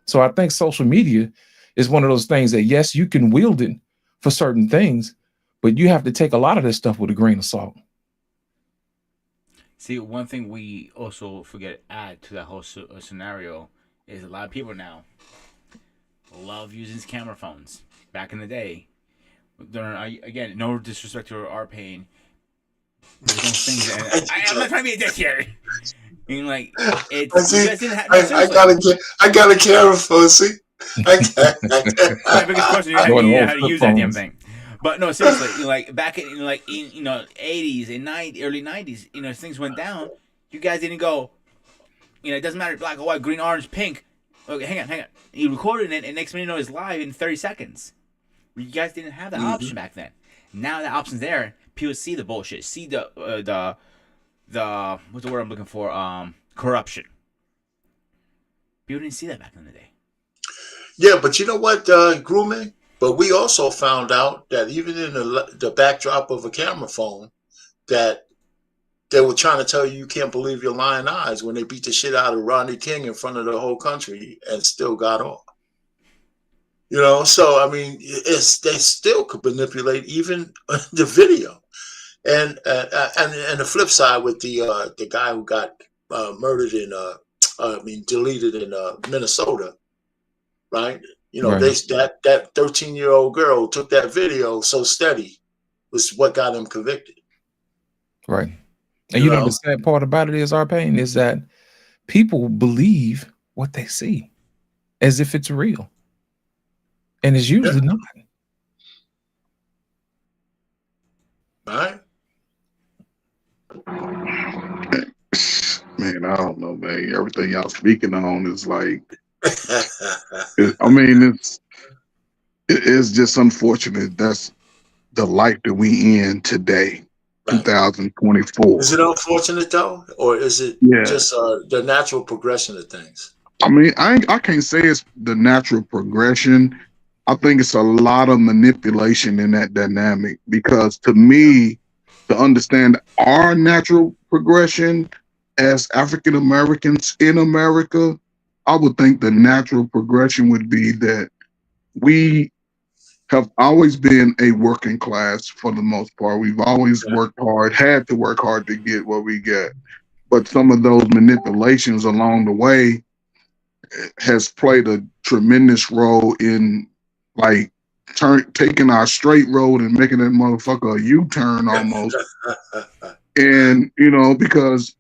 So I think social media is one of those things that, yes, you can wield it for certain things, but you have to take a lot of this stuff with a grain of salt. See, one thing we also forget to add to that whole scenario is a lot of people now love using camera phones. Back in the day, again, no disrespect to our pain. There's those things I'm not trying to be a dick here. I mean, like, it's, you guys didn't have, I got a camera phone. See, my biggest question is how to use that damn thing. But no, seriously, like back in 80s and early 90s, things went down. You guys didn't go, it doesn't matter black or white, green, orange, pink. Okay, hang on. You recorded it, and next minute it's live in 30 seconds. You guys didn't have that option back then. Now the option's there. People see the bullshit, see the what's the word I'm looking for? Corruption. People didn't see that back in the day. Yeah, but you know what, grooming? But we also found out that even in the backdrop of a camera phone, that they were trying to tell you can't believe your lying eyes when they beat the shit out of Rodney King in front of the whole country and still got off. So I mean, they still could manipulate even the video, and the flip side with the guy who got murdered deleted in Minnesota, right? Right. That 13-year-old girl took that video so steady was what got him convicted. Right. And you know the sad part about it is, our pain is that people believe what they see as if it's real. And it's usually not. All right. Man, I don't know, man. Everything y'all speaking on is like, it's just unfortunate. That's the life that we in today, right. 2024. Is it unfortunate though, or is it just the natural progression of things? I mean, I can't say it's the natural progression. I think it's a lot of manipulation in that dynamic because to me, to understand our natural progression as African Americans in America, I would think the natural progression would be that we have always been a working class for the most part. We've always worked hard, had to work hard to get what we get. But some of those manipulations along the way has played a tremendous role in like taking our straight road and making that motherfucker a U-turn almost. And because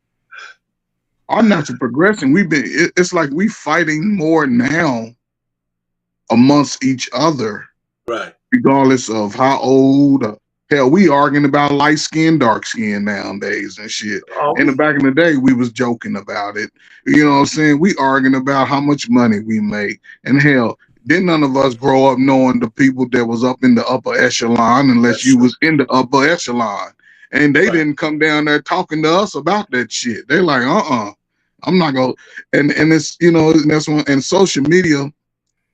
our natural progression, it's like we fighting more now amongst each other, Right. regardless of how old. Hell, we arguing about light skin, dark skin nowadays and shit. And back in the day, we was joking about it. You know what I'm saying? We arguing about how much money we make. And hell, didn't none of us grow up knowing the people that was up in the upper echelon unless you was in the upper echelon. And they didn't come down there talking to us about that shit. They like, I'm not gonna. And it's that's one. And social media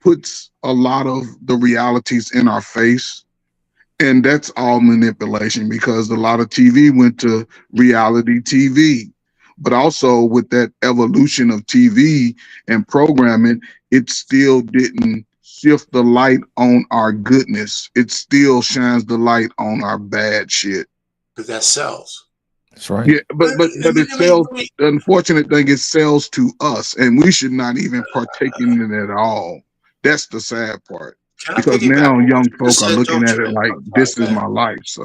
puts a lot of the realities in our face. And that's all manipulation because a lot of TV went to reality TV. But also with that evolution of TV and programming, it still didn't shift the light on our goodness. It still shines the light on our bad shit. Because that sells. That's right. Yeah, but it sells. The unfortunate thing, it sells to us, and we should not even partake in it at all. That's the sad part. Because now young folk are looking at it like this is my life. So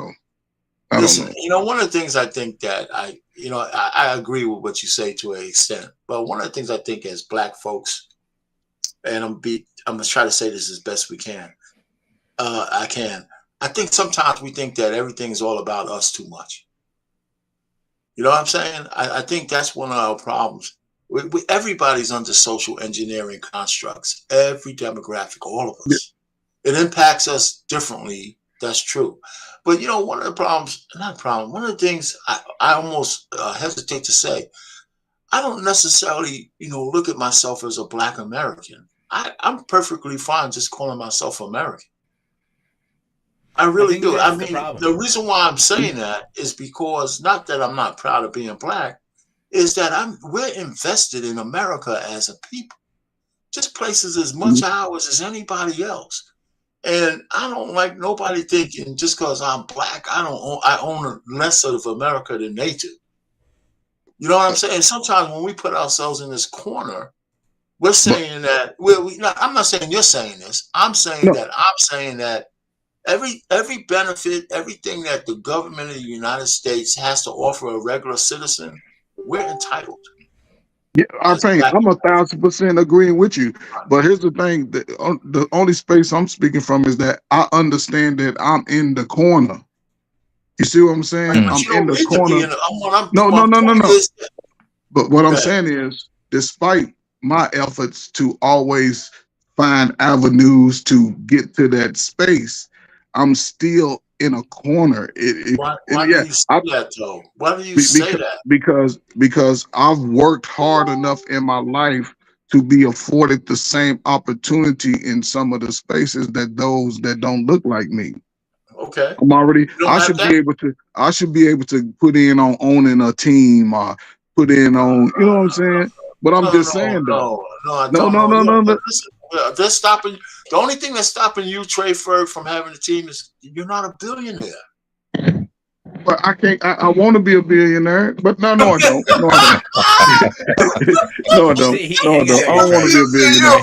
I don't know. One of the things I think that I agree with what you say to an extent, but one of the things I think as Black folks, and I'm gonna try to say this as best we can. I think sometimes we think that everything is all about us too much. You know what I'm saying? I think that's one of our problems. Everybody's under social engineering constructs. Every demographic, all of us. It impacts us differently. That's true. But, one of the problems, one of the things I almost hesitate to say, I don't necessarily, look at myself as a Black American. I'm perfectly fine just calling myself American. I really do. I mean, the reason why I'm saying that is because not that I'm not proud of being Black, is that we're invested in America as a people. Just places as much hours as anybody else. And I don't like nobody thinking just because I'm Black, I own less of America than they do. You know what I'm saying? Sometimes when we put ourselves in this corner, we're saying that I'm not saying you're saying this. I'm saying that every benefit, everything that the government of the United States has to offer a regular citizen, we're entitled. Yeah, I'm 1,000% agreeing with you. But here's the thing: the only space I'm speaking from is that I understand that I'm in the corner. You see what I'm saying? I'm in the corner. No. But what I'm saying is, despite my efforts to always find avenues to get to that space, I'm still in a corner. Why do you say that though? Why do you say that? Because I've worked hard enough in my life to be afforded the same opportunity in some of the spaces that those that don't look like me. Okay. I should be able to put in on owning a team or put in on, you know what I'm saying? But I'm just saying though. No. They're stopping. The only thing that's stopping you, Trey Ferg, from having a team is you're not a billionaire. But I can't. I want to be a billionaire, but no, I don't. No, I don't. No, I don't. I don't want to be a billionaire.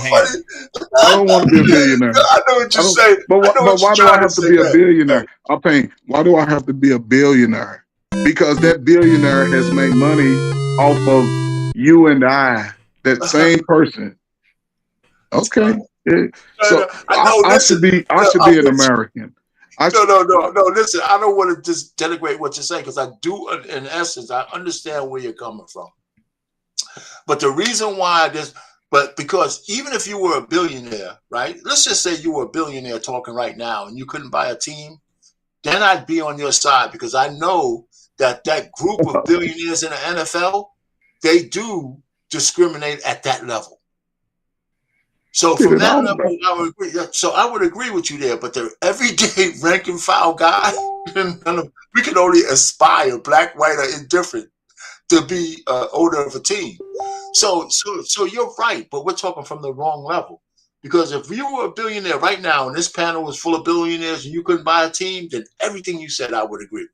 I don't want to be a billionaire. I know what you're saying. But why do I have to be a billionaire? Why do I have to be a billionaire? Because that billionaire has made money off of you and I, that same person. Okay. So I should be an American. No. Listen, I don't want to just denigrate what you're saying because I do, in essence, I understand where you're coming from. But the reason why because even if you were a billionaire, right? Let's just say you were a billionaire talking right now and you couldn't buy a team, then I'd be on your side because I know that group of billionaires in the NFL, they do discriminate at that level. So Shit, from it that all level, I would agree. So I would agree with you there. But the everyday rank and file guy, we can only aspire, black, white, or indifferent, to be owner of a team. So you're right, but we're talking from the wrong level. Because if you were a billionaire right now and this panel was full of billionaires and you couldn't buy a team, then everything you said I would agree with.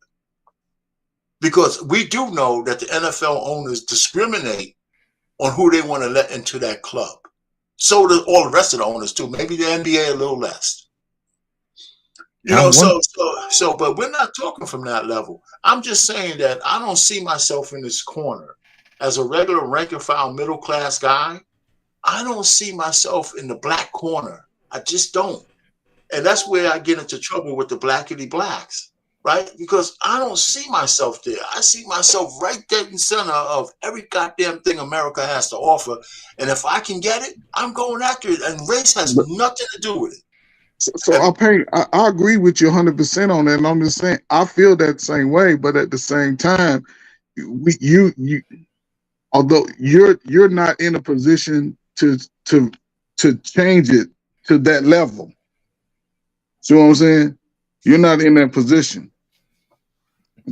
Because we do know that the NFL owners discriminate on who they want to let into that club. So do all the rest of the owners too. Maybe the NBA a little less. You know, but we're not talking from that level. I'm just saying that I don't see myself in this corner as a regular rank and file middle class guy. I don't see myself in the black corner. I just don't. And that's where I get into trouble with the blackity blacks, right? Because I don't see myself there. I see myself right dead in center of every goddamn thing America has to offer. And if I can get it, I'm going after it. And race has nothing to do with it. So I agree with you 100% on that. And I'm just saying, I feel that same way, but at the same time, you although you're not in a position to change it to that level. See what I'm saying? You're not in that position.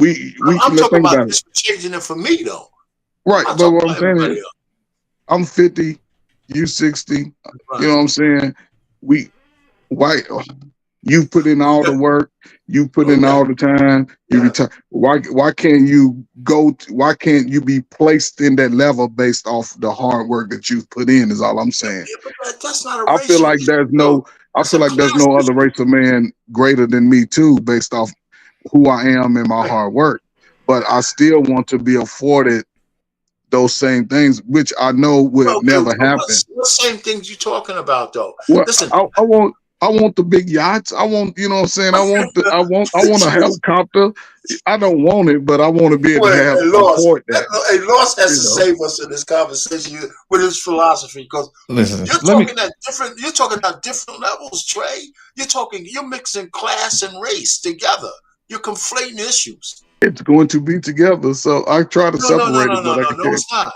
I'm talking about this changing it for me though. Right, but what I'm saying is, I'm 50, you 60. Right. You know what I'm saying? You put in all the work, you put in all the time, you retire. Why can't you why can't you be placed in that level based off the hard work that you've put in, is all I'm saying. Yeah, but that's not a I feel like there's no other race of man greater than me too, based off who I am and my hard work. But I still want to be afforded those same things, which I know will never happen. What same things you talking about though? Well, listen, I want the big yachts. I want, you know what I'm saying? I want a helicopter. I don't want it, but I want to be able to afford that. Hey, Loss has to save us in this conversation with his philosophy, because you're talking about different levels, Trey. You're mixing class and race together. You're conflating issues. It's going to be together, so I try to separate it. No, it's not.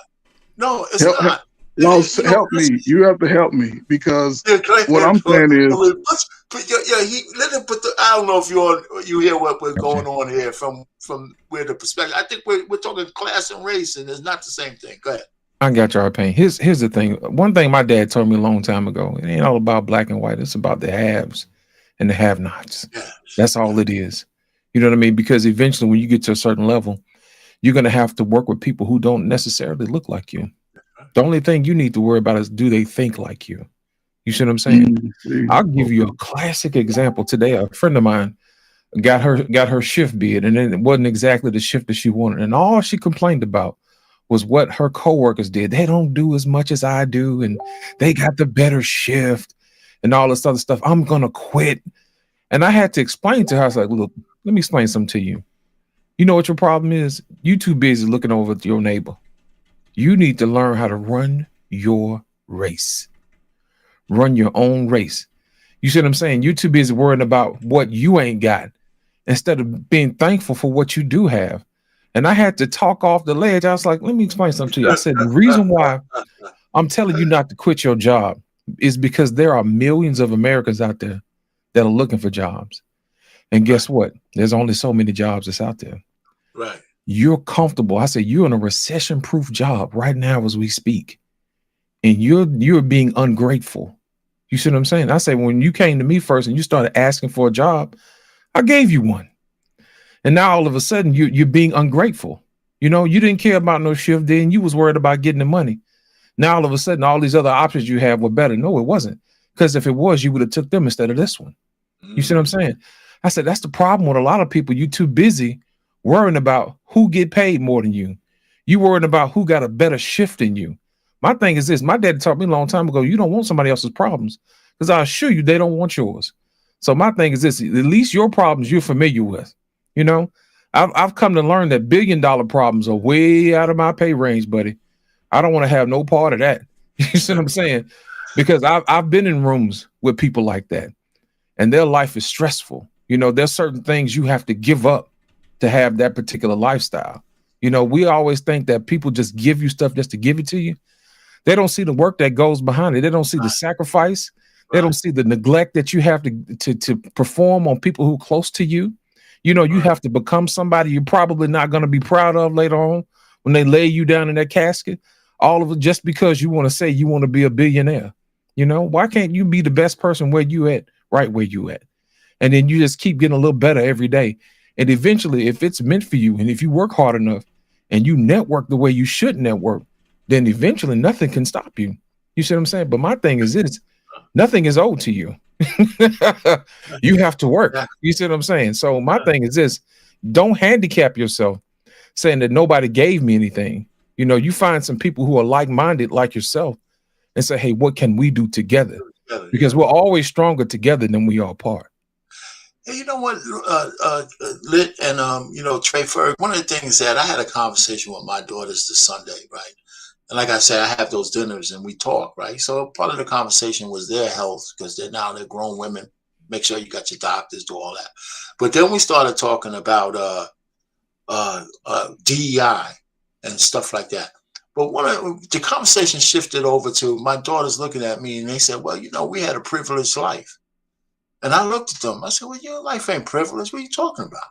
No, it's not. Help me. You have to help me, because what I'm saying is, I don't know if you hear what we're going on here from where the perspective. I think we're talking class and race, and it's not the same thing. Go ahead. I got your pain. Here's the thing. One thing my dad told me a long time ago: it ain't all about black and white. It's about the haves and the have-nots. Yeah. That's all it is. You know what I mean? Because eventually, when you get to a certain level, you're going to have to work with people who don't necessarily look like you. The only thing you need to worry about is, do they think like you? You see what I'm saying? Mm-hmm. I'll give you a classic example. Today, a friend of mine got her shift bid, and it wasn't exactly the shift that she wanted. And all she complained about was what her coworkers did. They don't do as much as I do, and they got the better shift and all this other stuff. I'm going to quit. And I had to explain to her, I was like, look, let me explain something to you. You know what your problem is? You too busy looking over at your neighbor. You need to learn how to run your race. Run your own race. You see what I'm saying? You're too busy worrying about what you ain't got instead of being thankful for what you do have. And I had to talk off the ledge. I was like, let me explain something to you. I said, the reason why I'm telling you not to quit your job is because there are millions of Americans out there that are looking for jobs. And guess what? There's only so many jobs that's out there. Right. You're comfortable. I said, you're in a recession-proof job right now as we speak. And you're being ungrateful. You see what I'm saying? I say, when you came to me first and you started asking for a job, I gave you one. And now all of a sudden you're being ungrateful. You know, you didn't care about no shift then. You was worried about getting the money. Now all of a sudden all these other options you have were better. No, it wasn't. Because if it was, you would have took them instead of this one. You see what I'm saying? I said, that's the problem with a lot of people. You too busy worrying about who get paid more than you. You worrying about who got a better shift than you. My thing is this. My dad taught me a long time ago, you don't want somebody else's problems, because I assure you they don't want yours. So my thing is this. At least your problems you're familiar with. You know, I've come to learn that $1 billion problems are way out of my pay range, buddy. I don't want to have no part of that. You see what I'm saying? Because I've been in rooms with people like that, and their life is stressful. You know, there's certain things you have to give up to have that particular lifestyle. You know, we always think that people just give you stuff just to give it to you. They don't see the work that goes behind it. They don't see the sacrifice. They don't see the neglect that you have to perform on people who are close to you. You know, you have to become somebody you're probably not going to be proud of later on when they lay you down in that casket. All of it just because you want to say you want to be a billionaire. You know, why can't you be the best person where you at, right where you at? And then you just keep getting a little better every day. And eventually, if it's meant for you, and if you work hard enough and you network the way you should network, then eventually nothing can stop you. You see what I'm saying? But my thing is this, nothing is owed to you. You have to work. You see what I'm saying? So my thing is this, don't handicap yourself saying that nobody gave me anything. You know, you find some people who are like-minded like yourself and say, hey, what can we do together? Because we're always stronger together than we are apart. Hey, you know what, Lit and you know, Trey Ferg, one of the things that I had a conversation with my daughters this Sunday, right? And like I said, I have those dinners and we talk, right? So part of the conversation was their health, because they're grown women. Make sure you got your doctors, do all that. But then we started talking about DEI and stuff like that. But the conversation shifted over to my daughters looking at me and they said, well, you know, we had a privileged life. And I looked at them. I said, well, your life ain't privileged. What are you talking about?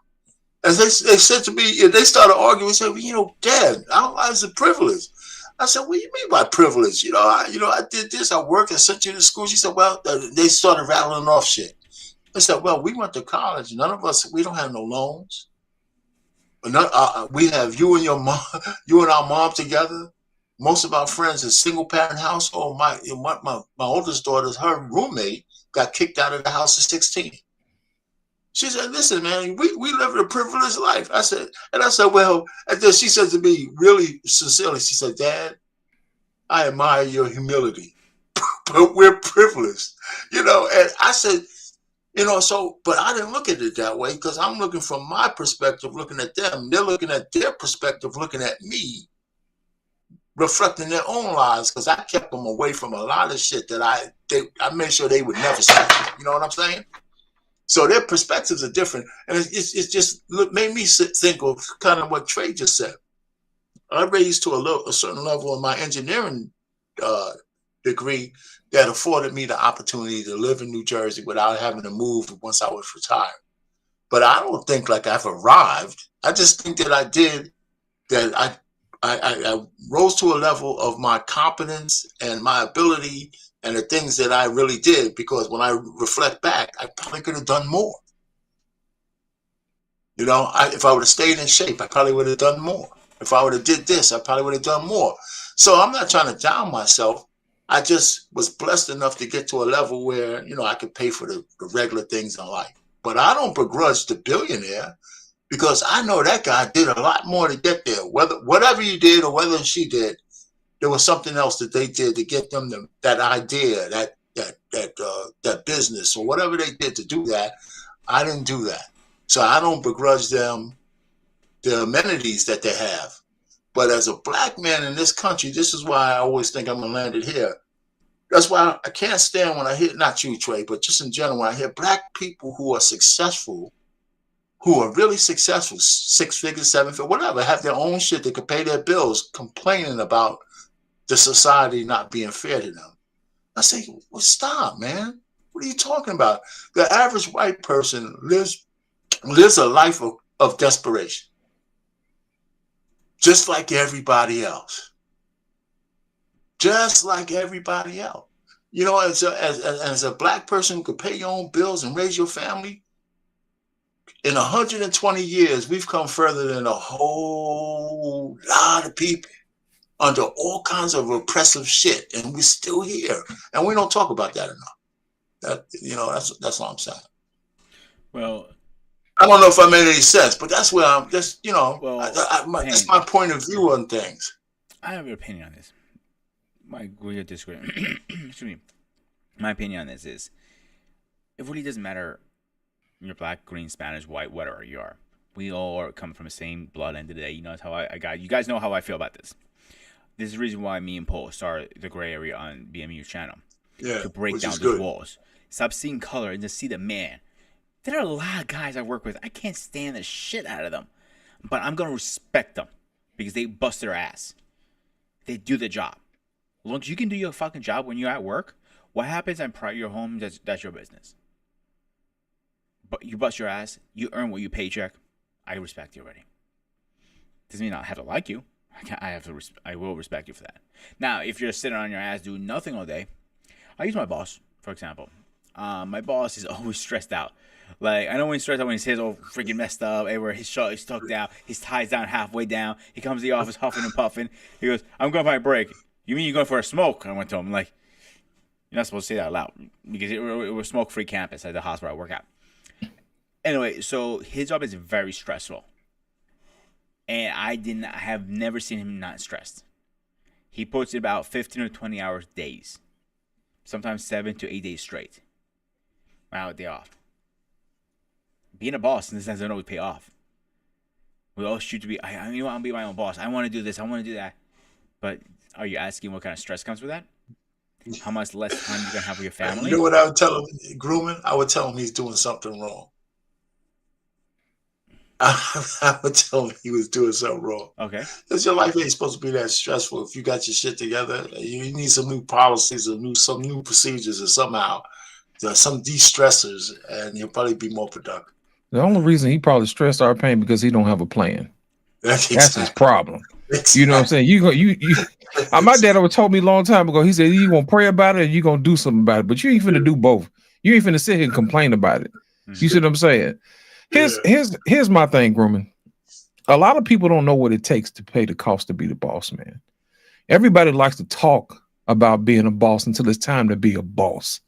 And they said to me, they started arguing and said, well, you know, Dad, our lives are privileged. I said, what do you mean by privilege? You know, I did this, I worked, I sent you to school. She said, well, they started rattling off shit. I said, well, we went to college. None of us, we don't have no loans. We have you and your mom, you and our mom together. Most of our friends are single parent household. My oldest daughter, her roommate, got kicked out of the house at 16. She said, listen, man, we live a privileged life. I said, well, and then she said to me really sincerely, she said, Dad, I admire your humility, but we're privileged, you know? And I said, you know, so, but I didn't look at it that way because I'm looking from my perspective, looking at them. They're looking at their perspective, looking at me, reflecting their own lives, because I kept them away from a lot of shit that I made sure they would never see. You know what I'm saying? So their perspectives are different. And it's just made me think of kind of what Trey just said. I raised to a certain level of my engineering degree that afforded me the opportunity to live in New Jersey without having to move once I was retired. But I don't think like I've arrived. I just think that I did, that I rose to a level of my competence and my ability and the things that I really did, because when I reflect back, I probably could have done more. You know, if I would have stayed in shape, I probably would have done more. If I would have did this, I probably would have done more. So I'm not trying to down myself. I just was blessed enough to get to a level where, you know, I could pay for the regular things in life. But I don't begrudge the billionaire, because I know that guy did a lot more to get there. Whatever he did or whether she did, there was something else that they did to get them that idea, that business or whatever they did to do that. I didn't do that. So I don't begrudge them the amenities that they have. But as a black man in this country, this is why I always think I'm going to land it here. That's why I can't stand when I hear, not you, Trey, but just in general, when I hear black people who are successful, who are really successful, 6 figures, 7 figures, whatever, have their own shit, they can pay their bills, complaining about the society not being fair to them. I say, well, stop, man. What are you talking about? The average white person lives a life of desperation, just like everybody else. Just like everybody else. You know, as a black person who could pay your own bills and raise your family, in 120 years, we've come further than a whole lot of people under all kinds of oppressive shit, and we're still here, and we don't talk about that enough. That, you know, that's all I'm saying. Well, I don't know if I made any sense, but that's where I'm just, you know, well, that's my point of view on things. I have an opinion on this. My agree or disagree. Excuse me. My opinion on this is, it really doesn't matter. You're black, green, Spanish, white, whatever you are. We all are coming from the same blood end of the day. You know, that's how I got. You guys know how I feel about this. This is the reason why me and Paul started the gray area on BMU's channel. Yeah, to break down these walls. Stop seeing color and just see the man. There are a lot of guys I work with. I can't stand the shit out of them. But I'm going to respect them because they bust their ass. They do the job. As long as you can do your fucking job when you're at work, what happens at your home, that's your business. But you bust your ass, you earn what you paycheck, I respect you already. Doesn't mean I have to like you. I will respect you for that. Now, if you're sitting on your ass doing nothing all day, I use my boss, for example. My boss is always stressed out. Like, I know when he's stressed out when his hair's all freaking messed up, everywhere his shirt is tucked out, his tie's down halfway down. He comes to the office huffing and puffing. He goes, I'm going for my break. You mean you're going for a smoke? I went to him, like, you're not supposed to say that out loud. Because it was smoke-free campus at the hospital I work at. Anyway, so his job is very stressful. And I have never seen him not stressed. He puts in about 15 or 20 hours days. Sometimes 7 to 8 days straight. Without a day off. Being a boss in the sense doesn't always pay off. We all shoot to be, I want to be my own boss. I want to do this. I want to do that. But are you asking what kind of stress comes with that? How much less time you're going to have with your family? You know what I would tell him, grooming? I would tell him he's doing something wrong. I would tell him he was doing something wrong. Okay. Because your life ain't supposed to be that stressful. If you got your shit together, you need some new policies or some new procedures or somehow. Some de-stressors, and you'll probably be more productive. The only reason he probably stressed our pain because he don't have a plan. That's his problem. Exactly. You know what I'm saying? My dad always told me a long time ago, he said, you gonna pray about it and you gonna do something about it, but you ain't finna do both. You ain't finna sit here and complain about it. You see what I'm saying? Here's my thing, grooming. A lot of people don't know what it takes to pay the cost to be the boss, man. Everybody likes to talk about being a boss until it's time to be a boss.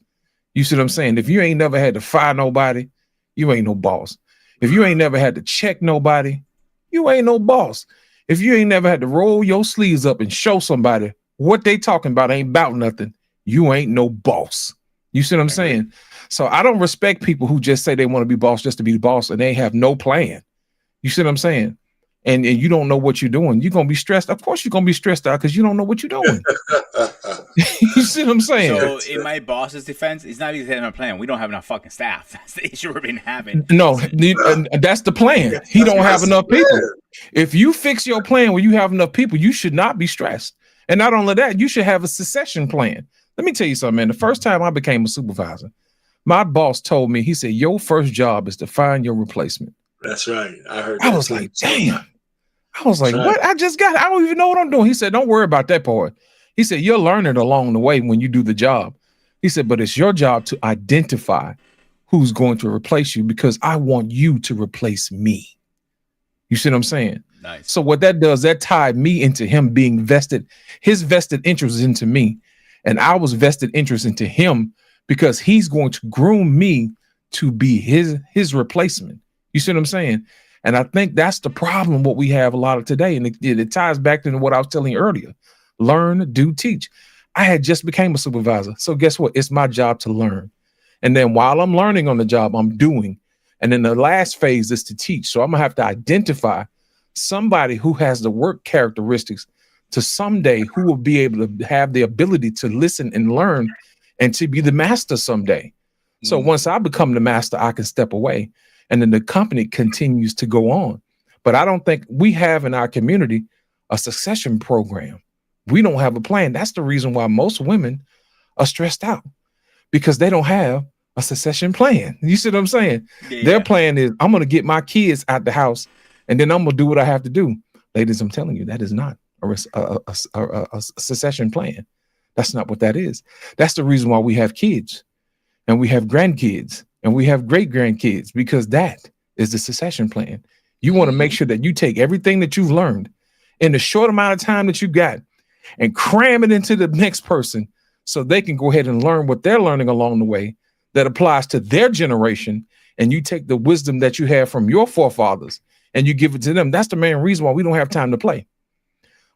You see what I'm saying? If you ain't never had to fire nobody, you ain't no boss. If you ain't never had to check nobody, you ain't no boss. If you ain't never had to roll your sleeves up and show somebody what they talking about ain't about nothing, you ain't no boss. You see what I'm saying? So I don't respect people who just say they want to be boss just to be the boss and they have no plan. You see what I'm saying? And you don't know what you're doing. You're going to be stressed. Of course you're going to be stressed out because you don't know what you're doing. You see what I'm saying? So in my boss's defense, it's not because they have a plan. We don't have enough fucking staff. That's the issue we've been having. No, that's the plan. He don't have enough people. If you fix your plan where you have enough people, you should not be stressed. And not only that, you should have a succession plan. Let me tell you something, man. The first time I became a supervisor, my boss told me, he said, your first job is to find your replacement. That's right. I heard that. I was like, damn. I was like, what? I don't even know what I'm doing. He said, don't worry about that part. He said, you'll learn it along the way when you do the job. He said, but it's your job to identify who's going to replace you because I want you to replace me. You see what I'm saying? Nice. So what that does, that tied me into him being vested, his vested interest into me. And I was vested interest into him because he's going to groom me to be his replacement. You see what I'm saying? And I think that's the problem, what we have a lot of today. And it ties back to what I was telling you earlier. Learn, do, teach. I had just became a supervisor. So guess what? It's my job to learn. And then while I'm learning on the job, I'm doing. And then the last phase is to teach. So I'm going to have to identify somebody who has the work characteristics to someday who will be able to have the ability to listen and learn and to be the master someday. So once I become the master, I can step away. And then the company continues to go on. But I don't think we have in our community a succession program. We don't have a plan. That's the reason why most women are stressed out because they don't have a succession plan. You see what I'm saying? Yeah. Their plan is I'm going to get my kids out the house and then I'm going to do what I have to do. Ladies, I'm telling you, that is not a succession plan. That's not what that is. That's the reason why we have kids and we have grandkids and we have great grandkids because that is the succession plan. You want to make sure that you take everything that you've learned in the short amount of time that you got and cram it into the next person so they can go ahead and learn what they're learning along the way that applies to their generation. And you take the wisdom that you have from your forefathers and you give it to them. That's the main reason why we don't have time to play.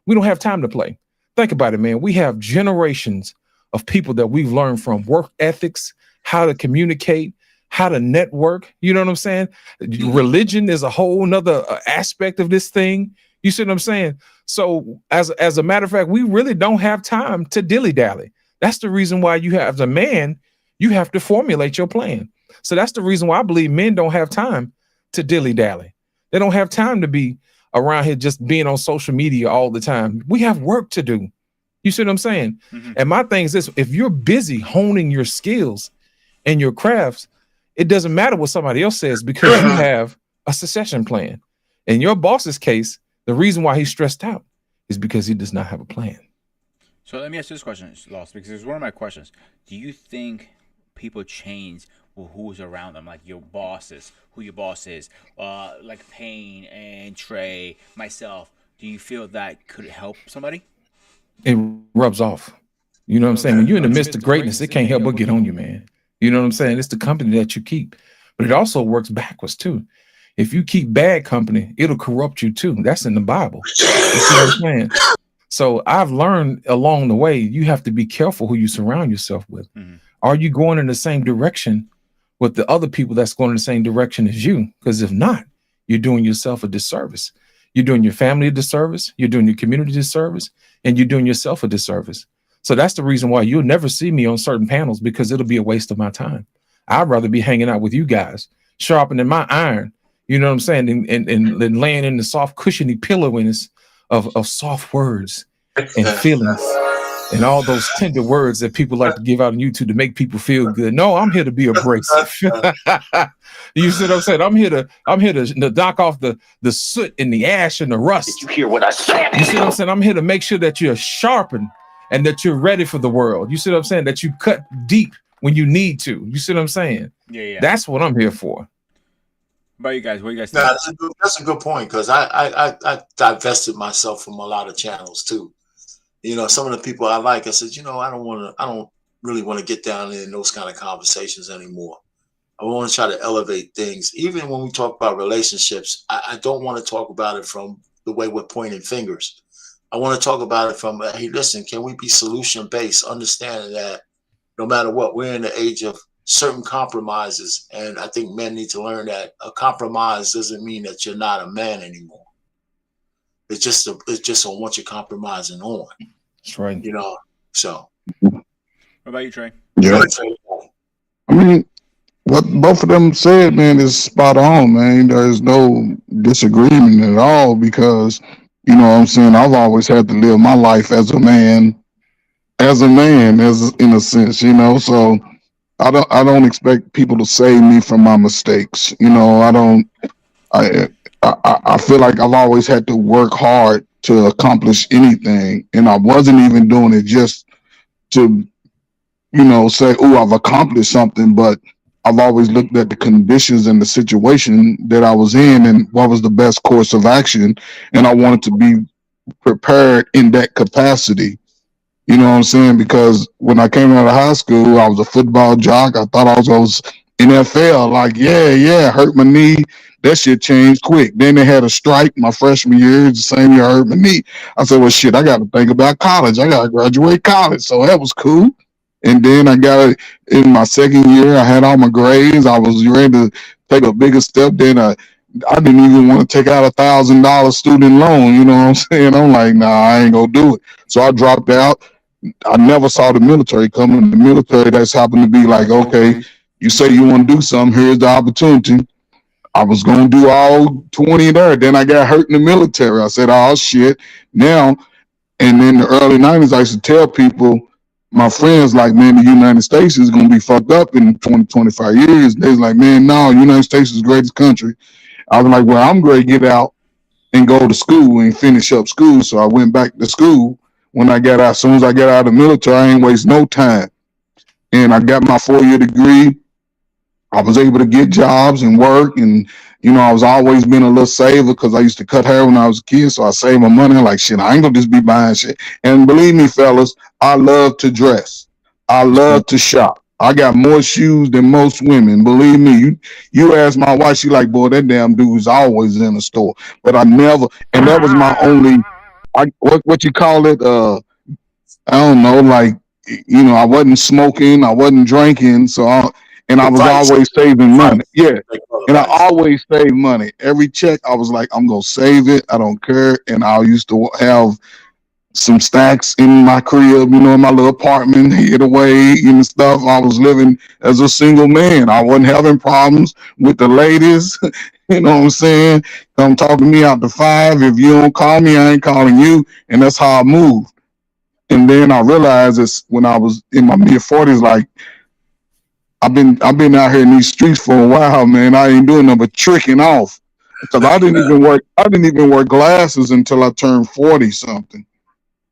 We don't have time to play. Think about it, man. We have generations of people that we've learned from work ethics, how to communicate, how to network. You know what I'm saying? Religion is a whole nother aspect of this thing. You see what I'm saying? So as a matter of fact, we really don't have time to dilly-dally. That's the reason why you have, as a man, you have to formulate your plan. So that's the reason why I believe men don't have time to dilly-dally. They don't have time to be around here just being on social media all the time. We have work to do. You see what I'm saying? Mhm. And my thing is this: if you're busy honing your skills and your crafts, it doesn't matter what somebody else says because you have a succession plan. In your boss's case, the reason why he's stressed out is because he does not have a plan. So let me ask you this question, Lost, because it's one of my questions. Do you think people change who's around them, like your bosses, who your boss is, like Payne and Trey, myself? Do you feel that could help somebody? It rubs off. You know what I'm saying? When you're in the midst of greatness, it can't help but get on you, man. You know what I'm saying? It's the company that you keep. But it also works backwards too. If you keep bad company, it'll corrupt you too. That's in the Bible. You see what I'm saying? So I've learned along the way, you have to be careful who you surround yourself with. Mhm. Are you going in the same direction with the other people that's going in the same direction as you? Because if not, you're doing yourself a disservice. You're doing your family a disservice. You're doing your community a disservice, and you're doing yourself a disservice. So that's the reason why you'll never see me on certain panels, because it'll be a waste of my time. I'd rather be hanging out with you guys, sharpening my iron, you know what I'm saying, and laying in the soft, cushiony pillowiness of soft words and feelings and all those tender words that people like to give out on YouTube to make people feel good. No, I'm here to be abrasive. You see what I'm saying? I'm here to knock off the soot and the ash and the rust. Did you hear what I said? You see what I'm saying? I'm here to make sure that you're sharpened and that you're ready for the world. You see what I'm saying? That you cut deep when you need to. You see what I'm saying? Yeah. That's what I'm here for. What about you guys? What do you guys think? Nah, that's a good point, because I divested myself from a lot of channels too. You know, some of the people I like, I said, you know, I don't really want to get down in those kind of conversations anymore. I want to try to elevate things. Even when we talk about relationships, I don't want to talk about it from the way we're pointing fingers. I want to talk about it from, hey, listen, can we be solution based, understanding that no matter what, we're in the age of certain compromises, and I think men need to learn that a compromise doesn't mean that you're not a man anymore. It's just on what you're compromising on. That's right. You know, so. What about you, Trey? Yeah. I mean, what both of them said, man, is spot on, man. There's no disagreement at all, because, you know what I'm saying, I've always had to live my life as a man, as in a sense, you know. So I don't expect people to save me from my mistakes. You know, I feel like I've always had to work hard to accomplish anything, and I wasn't even doing it just to, you know, say, oh, I've accomplished something, but I've always looked at the conditions and the situation that I was in and what was the best course of action, and I wanted to be prepared in that capacity. You know what I'm saying? Because when I came out of high school, I was a football jock. I thought I was NFL. Like, yeah, hurt my knee. That shit changed quick. Then they had a strike my freshman year. The same year I hurt my knee. I said, well, shit, I got to think about college. I got to graduate college. So that was cool. And then I got it in my second year. I had all my grades. I was ready to take a bigger step. Then I didn't even want to take out $1,000 student loan. You know what I'm saying? I'm like, nah, I ain't gonna do it. So I dropped out. I never saw the military coming. The military that's happened to be like, okay, you say you want to do something, here's the opportunity. I was going to do all 20 there. Then I got hurt in the military. I said, oh, shit. Now, and in the early 90s, I used to tell people, my friends, like, man, the United States is going to be fucked up in 20, 25 years. They was like, man, no, United States is the greatest country. I was like, well, I'm going to get out and go to school and finish up school. So I went back to school. When I got out, as soon as I got out of the military, I ain't waste no time. And I got my 4-year degree. I was able to get jobs and work. And, you know, I was always been a little saver because I used to cut hair when I was a kid. So I saved my money. Like, shit, I ain't going to just be buying shit. And believe me, fellas, I love to dress. I love to shop. I got more shoes than most women. Believe me, you ask my wife, she like, boy, that damn dude's always in the store. But I never, and that was my only, what you call it? I don't know, like, you know, I wasn't smoking, I wasn't drinking, so I was always saving money. Yeah, and I always save money. Every check, I was like, I'm gonna save it. I don't care. And I used to have some stacks in my crib, you know, in my little apartment, hid away and stuff. I was living as a single man. I wasn't having problems with the ladies. You know what I'm saying? Come talk to me after 5. If you don't call me, I ain't calling you. And that's how I moved. And then I realized this when I was in my mid 40s, like I've been out here in these streets for a while, man. I ain't doing nothing but tricking off because I didn't even wear glasses until I turned 40 something.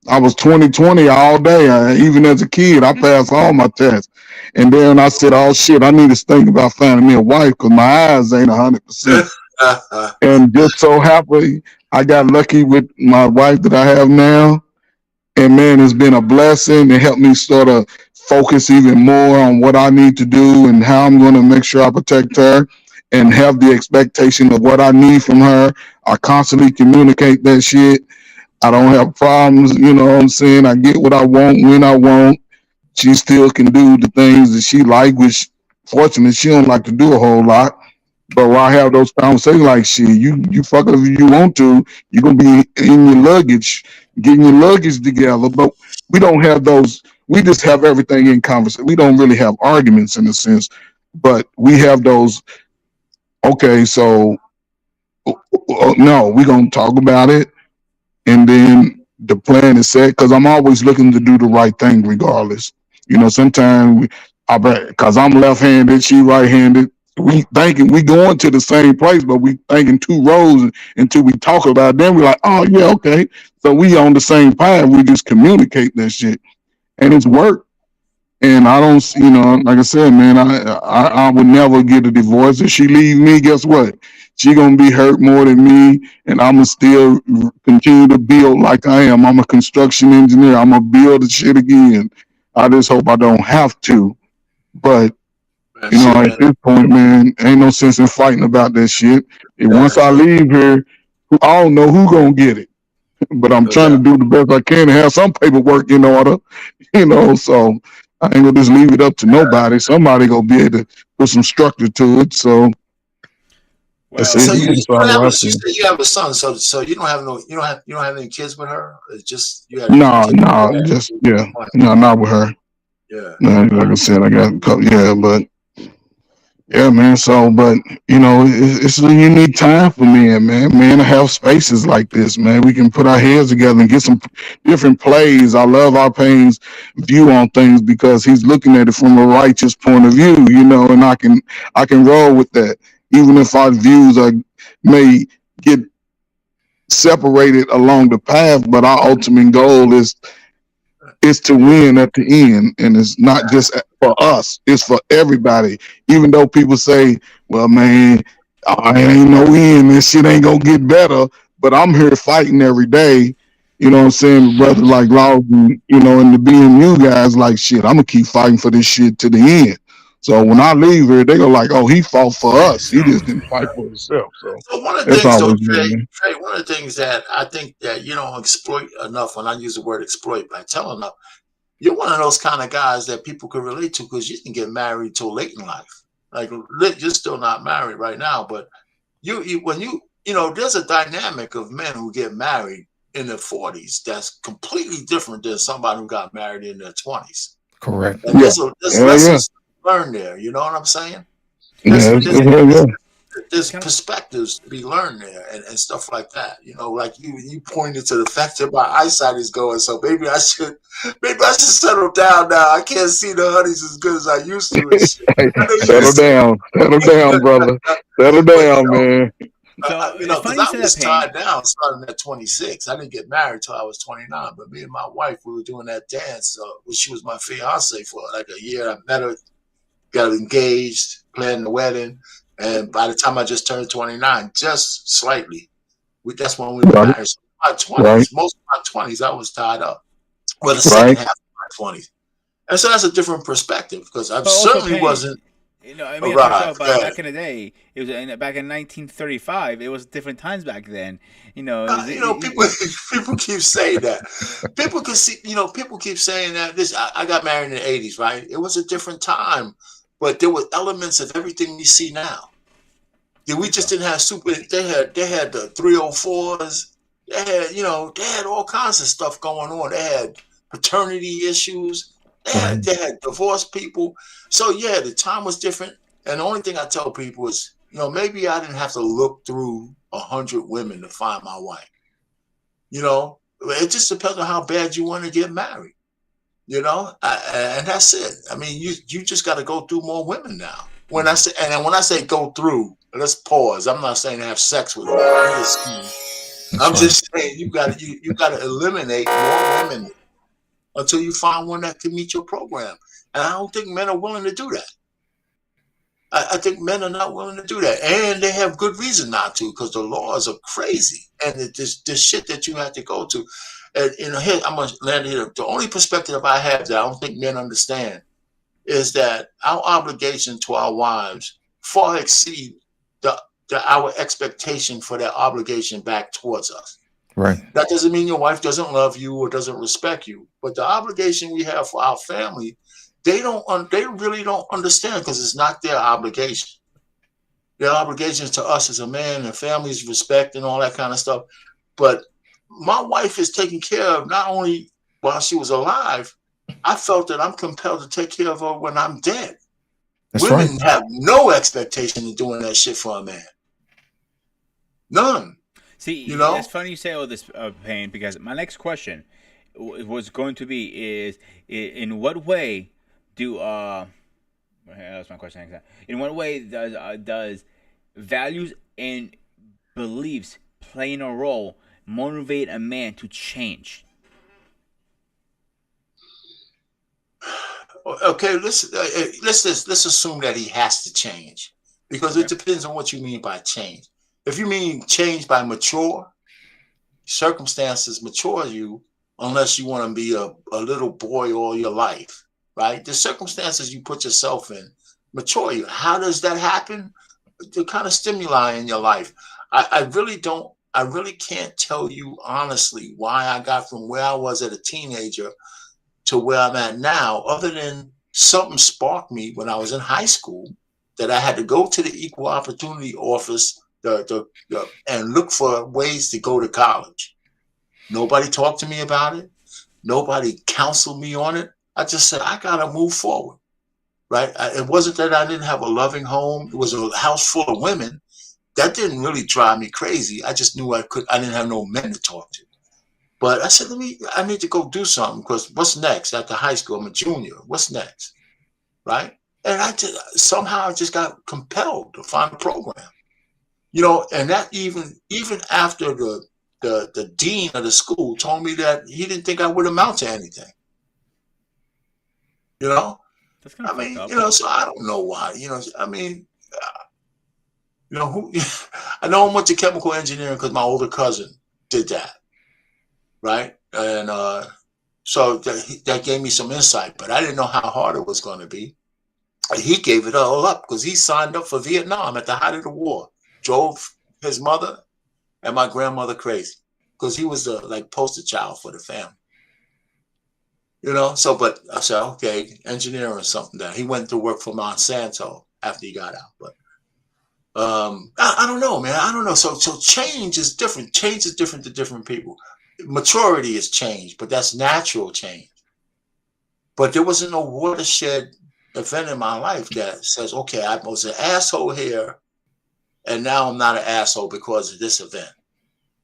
I was 20/20 all day. Even as a kid, I passed all my tests. And then I said, oh shit, I need to think about finding me a wife because my eyes ain't 100%. And just so happy, I got lucky with my wife that I have now. And man, it's been a blessing. It helped me sort of focus even more on what I need to do and how I'm going to make sure I protect her and have the expectation of what I need from her. I constantly communicate that shit. I don't have problems, you know what I'm saying? I get what I want when I want. She still can do the things that she like, which fortunately she don't like to do a whole lot. But while I have those conversations like shit, you fuck it if you want to, you're gonna be in your luggage, getting your luggage together. But we don't have those, we just have everything in conversation. We don't really have arguments in a sense, but we have those, okay, so no, we're gonna talk about it. And then the plan is set because I'm always looking to do the right thing regardless. You know, sometimes I bet because I'm left-handed, she right-handed. We thinking we going to the same place, but we thinking two roads until we talk about it. Then we're like, oh yeah, okay. So we on the same path. We just communicate that shit, and it's work. And I don't, you know, like I said, man, I would never get a divorce. If she leave me, guess what? She gonna be hurt more than me, and I'ma still continue to build like I am. I'm a construction engineer. I'm gonna build the shit again. I just hope I don't have to. But you know, at this point, man, ain't no sense in fighting about that shit. And once I leave here, I don't know who gonna get it. But I'm trying to do the best I can and have some paperwork in order, you know, so I ain't gonna just leave it up to nobody. Somebody gonna be able to put some structure to it. So Well, so you say you have a son, so you don't have you don't have any kids with her. It's just you had just not with her. Yeah, No, like I said, I got a couple, but yeah, man. So, but you know, it's a unique time for men, man. Men to have spaces like this, man. We can put our heads together and get some different plays. I love our Payne's view on things because he's looking at it from a righteous point of view, you know, and I can roll with that, even if our views may get separated along the path. But our ultimate goal is to win at the end, and it's not just for us, it's for everybody. Even though people say, well, man, I ain't no end, this shit ain't gonna get better, but I'm here fighting every day, you know what I'm saying? Brothers like Lawson, you know, and the BMU guys like, shit, I'm gonna keep fighting for this shit to the end. So when I leave here, they go like, oh, he fought for us, he just didn't fight for himself. So one of the that's things, though, always good, Trey, one of the things that I think that you don't exploit enough, when I use the word exploit by telling enough, you're one of those kind of guys that people can relate to because you didn't get married till late in life. Like you're still not married right now, but when you know, there's a dynamic of men who get married in their 40s that's completely different than somebody who got married in their 20s. Correct. And there's lessons to learn there. You know what I'm saying? There's perspectives to be learned there and stuff like that. You know, like you pointed to the fact that my eyesight is going, so maybe I should settle down now. I can't see the honeys as good as I used to. And shit. Settle down, brother. Settle down, man. You know, because I was tied down starting at 26. I didn't get married till I was 29. But me and my wife, we were doing that dance. She was my fiance for like a year. I met her, got engaged, planned the wedding. And by the time I just turned 29, just slightly, that's when we were married. So my 20s, most of my 20s, I was tied up. Well, the second half of my 20s. And so that's a different perspective because I certainly wasn't. You know, I mean, back in the day, it was back in 1935. It was different times back then. You know, people keep saying that. People can see. You know, people keep saying that. I got married in the 80s, right? It was a different time, but there were elements of everything we see now. Yeah, we just didn't have super. They had the 304s. They had all kinds of stuff going on. They had paternity issues. They had divorced people. So yeah, the time was different. And the only thing I tell people is, maybe I didn't have to look through 100 women to find my wife. It just depends on how bad you want to get married. You know, and that's it. I mean, you just got to go through more women now. When I say, and when I say go through, let's pause. I'm not saying to have sex with them. I'm just saying you got to eliminate more women until you find one that can meet your program. And I don't think men are willing to do that. I think men are not willing to do that, and they have good reason not to, because the laws are crazy, and this shit that you have to go to. And here I'm gonna land here. The only perspective I have that I don't think men understand is that our obligation to our wives far exceed our expectation for their obligation back towards us. Right. That doesn't mean your wife doesn't love you or doesn't respect you, but the obligation we have for our family, they really don't understand, because it's not their obligation. Their obligations to us as a man and families, respect and all that kind of stuff. But my wife is taken care of not only while she was alive. I felt that I'm compelled to take care of her when I'm dead. That's Women right. have no expectation of doing that shit for a man. None. See, You know? it's funny you say all this, Payne, because my next question was going to be is in what way do that's my question. In what way does values and beliefs playing a role motivate a man to change? Okay, let's assume that he has to change, because it depends on what you mean by change. If you mean change by mature, circumstances mature you, unless you want to be a little boy all your life, right? The circumstances you put yourself in mature you. How does that happen? The kind of stimuli in your life. I really can't tell you honestly why I got from where I was as a teenager to where I'm at now, other than something sparked me when I was in high school, that I had to go to the equal opportunity office and look for ways to go to college. Nobody talked to me about it. Nobody counseled me on it. I just said, I got to move forward, right? It wasn't that I didn't have a loving home. It was a house full of women. That didn't really drive me crazy. I just knew I didn't have no men to talk to. But I said, I need to go do something, because what's next after high school? I'm a junior. What's next? Right? And I just got compelled to find a program. You know, and that even after the dean of the school told me that he didn't think I would amount to anything. You know? That's kind of fucked up. You know, so I don't know why. You know, I mean, you know, I know I went to chemical engineering because my older cousin did that. Right? And so that gave me some insight, but I didn't know how hard it was going to be. And he gave it all up because he signed up for Vietnam at the height of the war, drove his mother and my grandmother crazy because he was the poster child for the family. You know, so, but I said, okay, engineering or something. That he went to work for Monsanto after he got out. But I don't know, man. I don't know. So change is different. Change is different to different people. Maturity is change, but that's natural change. But there wasn't no watershed event in my life that says, okay, I was an asshole here, and now I'm not an asshole because of this event,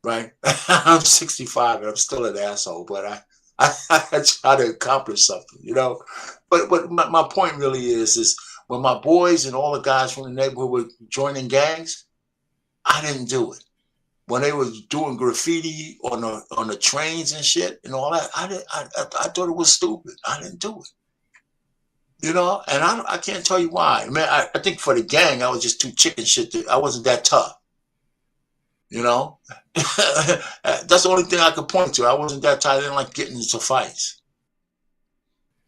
right? I'm 65 and I'm still an asshole, but I try to accomplish something, you know. But my point really is when my boys and all the guys from the neighborhood were joining gangs, I didn't do it. When they were doing graffiti on the trains and shit and all that, I thought it was stupid. I didn't do it. You know, and I can't tell you why. I mean, I think for the gang, I was just too chicken shit. I wasn't that tough. You know, that's the only thing I could point to. I wasn't that tight. I didn't like getting into fights.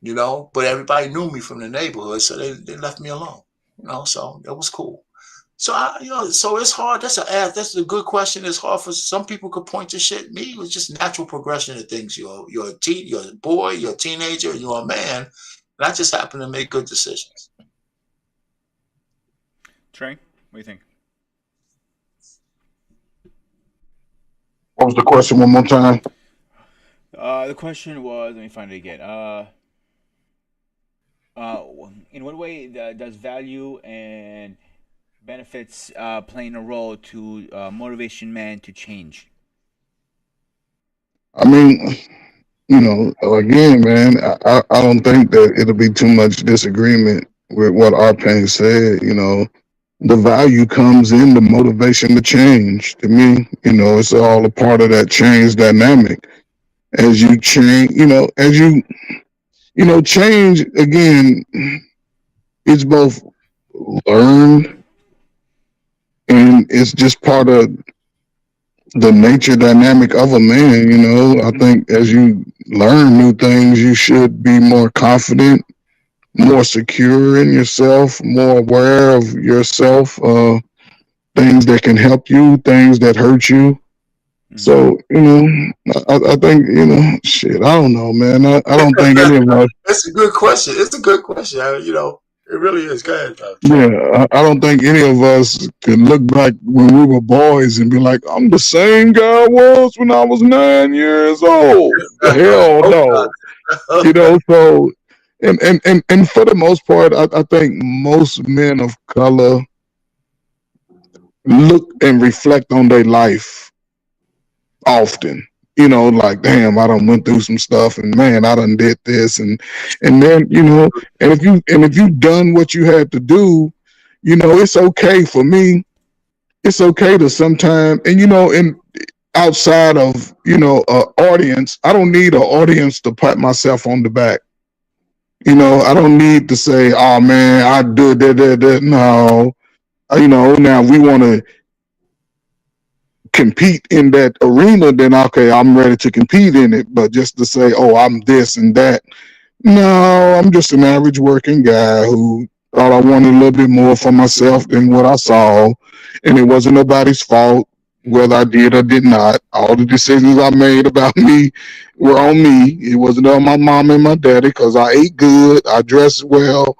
You know, but everybody knew me from the neighborhood, so they left me alone. You know, so it was cool. So so it's hard. That's a good question. It's hard for some people could point to shit. Me, it was just natural progression of things. You're a boy, you're a teenager, you're a man, and I just happen to make good decisions. Trey, what do you think? What was the question one more time? The question was, let me find it again. In what way does value and benefits playing a role to motivation man to change? I mean, again, man, I don't think that it'll be too much disagreement with what our pain said. The value comes in the motivation to change. To me, it's all a part of that change dynamic. As you change, as you change again, it's both learned and it's just part of the nature dynamic of a man. I think as you learn new things, you should be more confident, more secure in yourself, more aware of yourself, things that can help you, things that hurt you. So, I think, shit, I don't know, man. I don't think any of us. It's a good question. It's a good question. It really is. Go ahead, Yeah, I don't think any of us can look back when we were boys and be like, I'm the same guy I was when I was 9 years old. Hell no. So, and for the most part, I think most men of color look and reflect on their life often. Like, damn, I done went through some stuff, and man, I done did this, and then and if you done what you had to do, it's okay for me. It's okay to sometime, and outside of audience, I don't need an audience to pat myself on the back. I don't need to say, oh man, I did that. No, now we want to compete in that arena, then okay, I'm ready to compete in it. But just to say, oh, I'm this and that, no, I'm just an average working guy who thought I wanted a little bit more for myself than what I saw, and it wasn't nobody's fault whether I did or did not. All the decisions I made about me were on me. It wasn't on my mom and my daddy, because I ate good, I dressed well,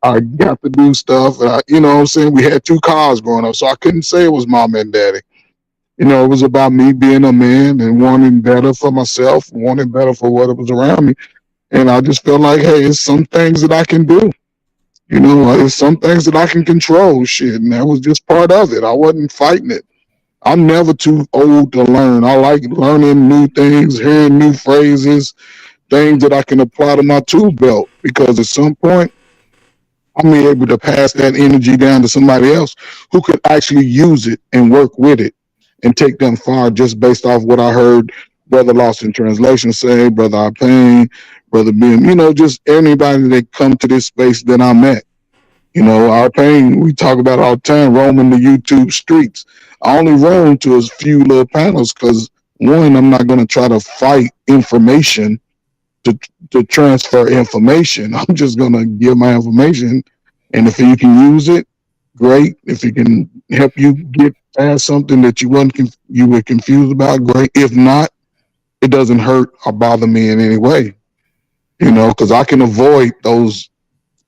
I got to do stuff. You know what I'm saying? We had 2 cars growing up, so I couldn't say it was mom and daddy. It was about me being a man and wanting better for myself, wanting better for what was around me. And I just felt like, hey, it's some things that I can do. It's some things that I can control. Shit, and that was just part of it. I wasn't fighting it. I'm never too old to learn. I like learning new things, hearing new phrases, things that I can apply to my tool belt. Because at some point, I'm able to pass that energy down to somebody else who could actually use it and work with it and take them far, just based off what I heard Brother Lost in Translation say, Brother Arpain, Brother Ben, just anybody that come to this space that I'm at. Arpain, we talk about all the time, roaming the YouTube streets. I only roam to a few little panels because, one, I'm not going to try to fight information to transfer information. I'm just going to give my information, and if you can use it, great. If it can help you get past something that you were confused about, great. If not, it doesn't hurt or bother me in any way, because I can avoid those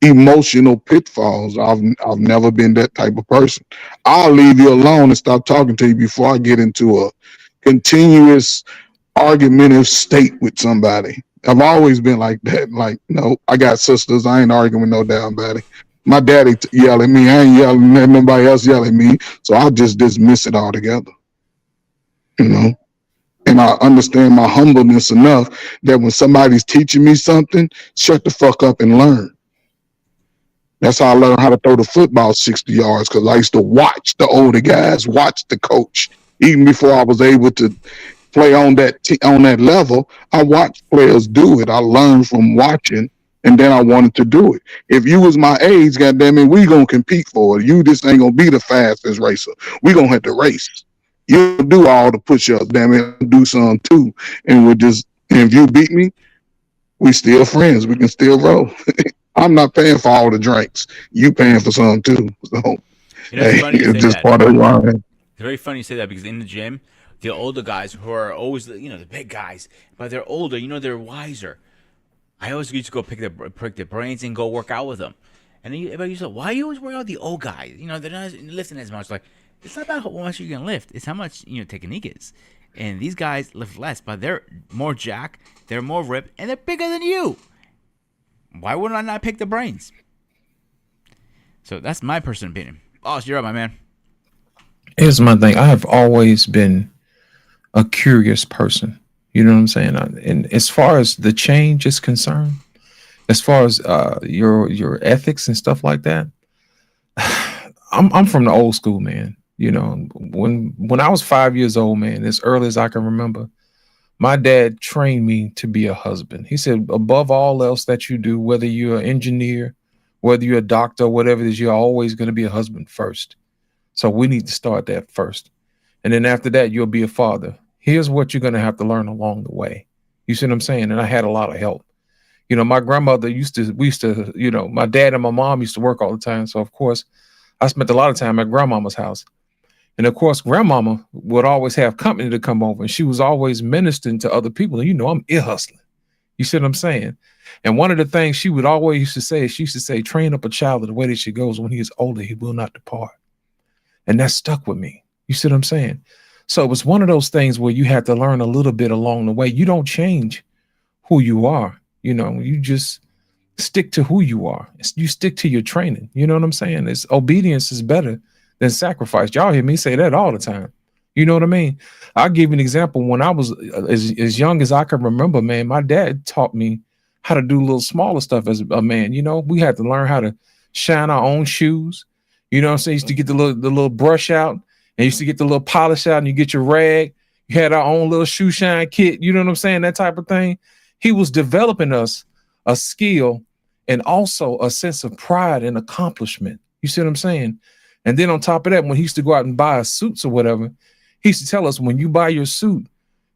emotional pitfalls. I've never been that type of person. I'll leave you alone and stop talking to you before I get into a continuous argumentative state with somebody. I've always been like that. Like, no, I got sisters. I ain't arguing with no damn body. My daddy yell at me. I ain't yelling at nobody else yell at me. So I'll just dismiss it altogether. And I understand my humbleness enough that when somebody's teaching me something, shut the fuck up and learn. That's how I learned how to throw the football 60 yards, because I used to watch the older guys, watch the coach. Even before I was able to play on that level, I watched players do it. I learned from watching, and then I wanted to do it. If you was my age, goddamn it, we gonna compete for it. You just ain't gonna be the fastest racer. We gonna have to race. You do all the push-ups, damn it, do some too. And if you beat me, we still friends. We can still roll. I'm not paying for all the drinks. You paying for some too. So it's just part of the It's very funny you say that, because in the gym, the older guys who are always, the big guys, but they're older, they're wiser. I always used to go pick their brains and go work out with them. And then everybody used to say, why you always work out with the old guys? They're not lifting as much. Like, it's not about how much you can lift. It's how much, technique is. And these guys lift less, but they're more jacked, they're more ripped, and they're bigger than you. Why wouldn't I not pick the brains? So that's my personal opinion. Oh, you're up, my man. Here's my thing. I have always been a curious person. You know what I'm saying? And as far as the change is concerned, as far as your ethics and stuff like that, I'm from the old school, man. You know, when I was 5 years old, man, as early as I can remember, my dad trained me to be a husband. He said, above all else that you do, whether you're an engineer, whether you're a doctor, whatever it is, you're always going to be a husband first. So we need to start that first. And then after that, you'll be a father. Here's what you're going to have to learn along the way. You see what I'm saying? And I had a lot of help. You know, my grandmother we used to, you know, my dad and my mom used to work all the time. So, of course, I spent a lot of time at grandmama's house. And, of course, grandmama would always have company to come over. And she was always ministering to other people. And, you know, I'm ear hustling. You see what I'm saying? And one of the things she would always used to say, she used to say, train up a child the way that she goes. When he is older, he will not depart. And that stuck with me. You see what I'm saying? So it was one of those things where you had to learn a little bit along the way. You don't change who you are. You know, you just stick to who you are. You stick to your training. You know what I'm saying? It's obedience is better than sacrifice. Y'all hear me say that all the time. You know what I mean? I'll give you an example. When I was as young as I can remember, man, my dad taught me how to do a little smaller stuff as a man. You know, we had to learn how to shine our own shoes. You know what I'm saying? Used to get the little brush out, and used to get the little polish out, and you get your rag. You had our own little shoe shine kit. You know what I'm saying? That type of thing. He was developing us a skill and also a sense of pride and accomplishment. You see what I'm saying? And then on top of that, when he used to go out and buy us suits or whatever, he used to tell us, when you buy your suit,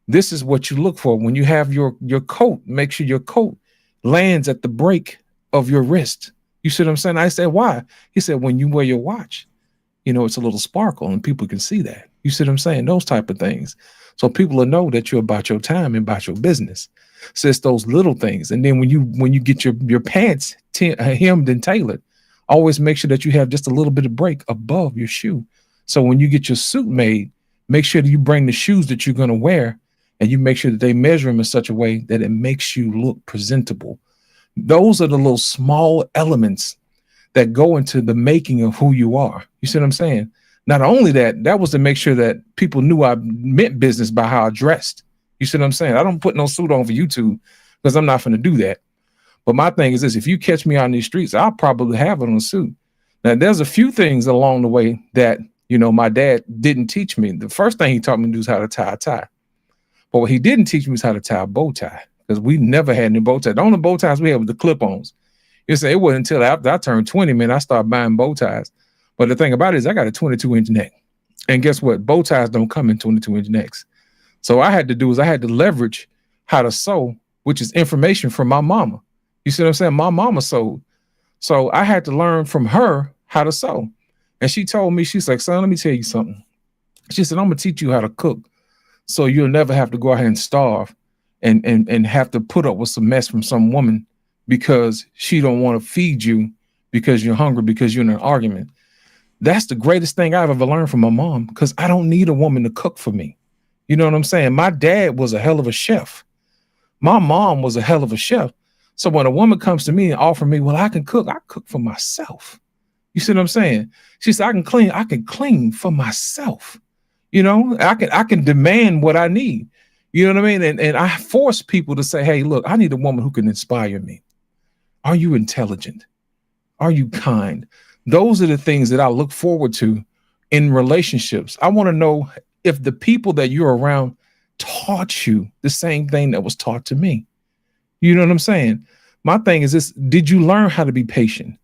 this is what you look for. When you have your coat, make sure your coat lands at the break of your wrist. You see what I'm saying? I said, why? He said, when you wear your watch, you know, it's a little sparkle and people can see that. You see what I'm saying? Those type of things. So people will know that you're about your time and about your business. So it's those little things. And then when you get your pants hemmed and tailored, always make sure that you have just a little bit of break above your shoe. So when you get your suit made, make sure that you bring the shoes that you're going to wear, and you make sure that they measure them in such a way that it makes you look presentable. Those are the little small elements that go into the making of who you are. You see what I'm saying? Not only that was to make sure that people knew I meant business by how I dressed. You see what I'm saying? I don't put no suit on for YouTube because I'm not going to do that. But my thing is this: if you catch me out in these streets, I'll probably have it on a suit. Now, there's a few things along the way that, you know, my dad didn't teach me. The first thing he taught me to do is how to tie a tie. But what he didn't teach me is how to tie a bow tie, because we never had any bow ties. The only bow ties we had was the clip-ons. You say it wasn't until after I turned 20, man, I started buying bow ties. But the thing about it is I got a 22-inch neck. And guess what? Bow ties don't come in 22-inch necks. So I had to leverage how to sew, which is information from my mama. You see what I'm saying? My mama sewed. So I had to learn from her how to sew. And she told me, she's like, son, let me tell you something. She said, I'm going to teach you how to cook so you'll never have to go out here and starve and have to put up with some mess from some woman because she don't want to feed you because you're hungry, because you're in an argument. That's the greatest thing I've ever learned from my mom, because I don't need a woman to cook for me. You know what I'm saying? My dad was a hell of a chef. My mom was a hell of a chef. So when a woman comes to me and offer me, well, I can cook for myself. You see what I'm saying? She said, I can clean for myself. You know, I can demand what I need. You know what I mean? And I force people to say, hey, look, I need a woman who can inspire me. Are you intelligent? Are you kind? Those are the things that I look forward to in relationships. I want to know if the people that you're around taught you the same thing that was taught to me. You know what I'm saying? My thing is this: did you learn how to be patient?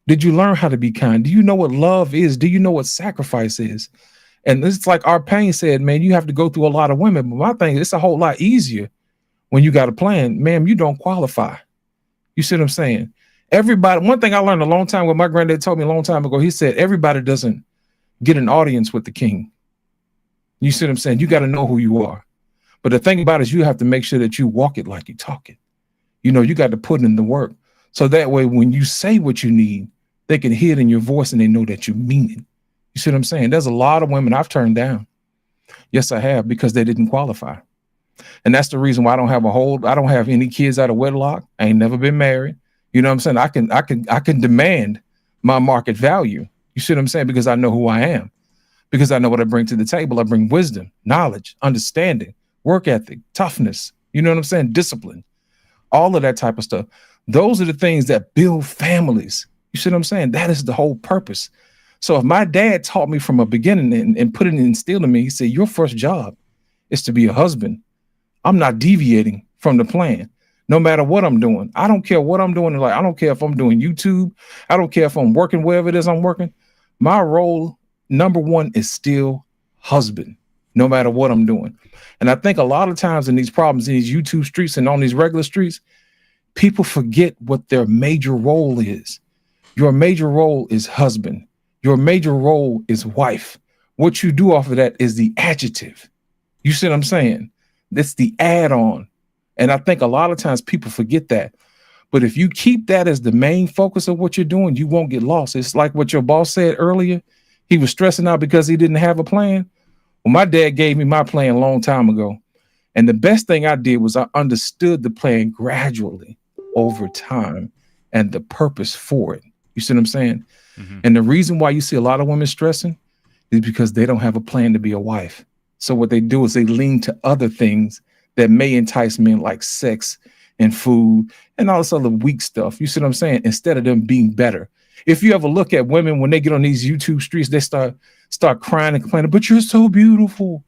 Did you learn how to be kind? Do you know what love is? Do you know what sacrifice is? And it's like our pain said, man, you have to go through a lot of women. But my thing, it's a whole lot easier when you got a plan. Ma'am, you don't qualify. You see what I'm saying? Everybody, one thing I learned a long time ago, my granddad told me a long time ago, he said, everybody doesn't get an audience with the king. You see what I'm saying? You got to know who you are. But the thing about it is you have to make sure that you walk it like you talk it. You know, you got to put in the work. So that way, when you say what you need, they can hear it in your voice and they know that you mean it. You see what I'm saying? There's a lot of women I've turned down. Yes, I have, because they didn't qualify. And that's the reason why I don't have any kids out of wedlock. I ain't never been married. You know what I'm saying? I can demand my market value. You see what I'm saying? Because I know who I am. Because I know what I bring to the table. I bring wisdom, knowledge, understanding, work ethic, toughness, you know what I'm saying? Discipline, all of that type of stuff. Those are the things that build families. You see what I'm saying? That is the whole purpose. So if my dad taught me from a beginning and put it and instilled in me, he said, your first job is to be a husband. I'm not deviating from the plan, no matter what I'm doing. I don't care what I'm doing. Like, I don't care if I'm doing YouTube. I don't care if I'm working wherever it is I'm working. My role, number one, is still husband, no matter what I'm doing. And I think a lot of times in these problems, in these YouTube streets and on these regular streets, people forget what their major role is. Your major role is husband. Your major role is wife. What you do off of that is the adjective. You see what I'm saying? That's the add-on. And I think a lot of times people forget that. But if you keep that as the main focus of what you're doing, you won't get lost. It's like what your boss said earlier. He was stressing out because he didn't have a plan. Well, my dad gave me my plan a long time ago. And the best thing I did was I understood the plan gradually over time and the purpose for it. You see what I'm saying? Mm-hmm. And the reason why you see a lot of women stressing is because they don't have a plan to be a wife. So what they do is they lean to other things that may entice men, like sex and food and all this other weak stuff. You see what I'm saying? Instead of them being better. If you ever look at women when they get on these YouTube streets, they start crying and complaining, but you're so beautiful.